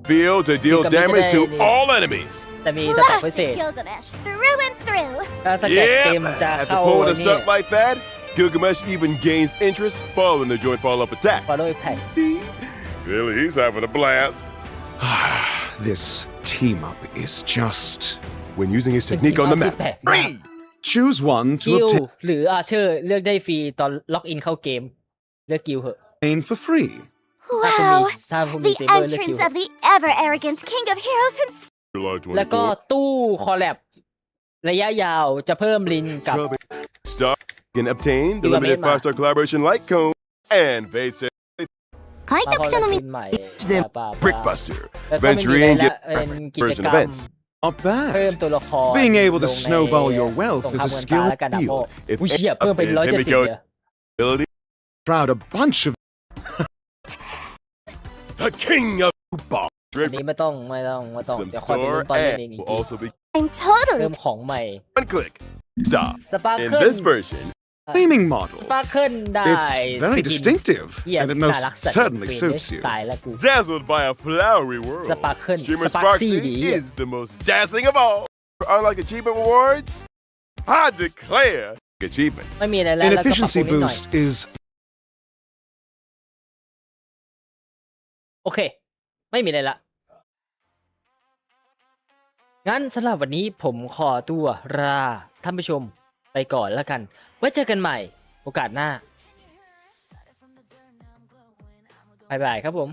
field to deal Gilgamesh damage to today. all enemies. แต่มีสแต็กพิเศษ Classic Gilgamesh, through and through. ถ้าสแต็กเต็ม Yeah, จะ after เข้า pulling a นี่ stunt like that, Gilgamesh even gains interest following the joint follow-up attack. ฟอลโล่แพ็ก See? Really, he's having a blast. this team-up is just... When using his technique on the map. Three! Choose one กิล to obtain หรืออาเชอร์เลือกได้ฟรีตอนล็อกอินเข้าเกม เลือกกิลเหอะ for free. ถ้าคุณมี The เซเบอร์เลือกกิล entrance of the ever-arrogant king of heroes himself. แล้วก็ตู้คอลแลบระยะยาวจะเพิ่มลินกับ Star can obtain the limited 5-star collaboration light cone and face 開拓者のみ ใหม่ Brickbuster, แล้วก็ไม่มีอะไร venturing ละเป็นกิจ version กรรม events. Not เพิ่ม bad. ตัวละคร Being able to ลงใน snowball your wealth สง is คราม a เงินตา skill และการดับโบ If อุ้ยเชี่ยเพิ่มเป็น his 170 himeko เลย ability, Proud a bunch of the king of ball. อันนี้ไม่ต้อง Some เดี๋ยวคอยไปลุ้ store นตอนเล่นเอง and อีก will ที also be I'm totally เพิ่มของใหม่ one click. Stop. In Sparkle this version, naming model. สปาร์เคิลได้ It's very สกิน distinctive, เหี้ย and it น่า most รักสัตว์ certainly เว้ย suits you. ตายแล้วกู dazzled by a flowery world, Sparkle, Streamer Sparxie Sparxie is the most dazzling of all. Unlike achievement rewards, I declare achievements. ไม่มีอะไรแล้ว An แล้วก็ปรับปรุ efficiency งนิดหน่อย boost is โอเค ไม่มีอะไรละ งั้นสำหรับวันนี้ผมขอตัวลาท่านผู้ชมไปก่อนแล้วกัน ไว้เจอกันใหม่โอกาสหน้าบ๊ายบายครับผม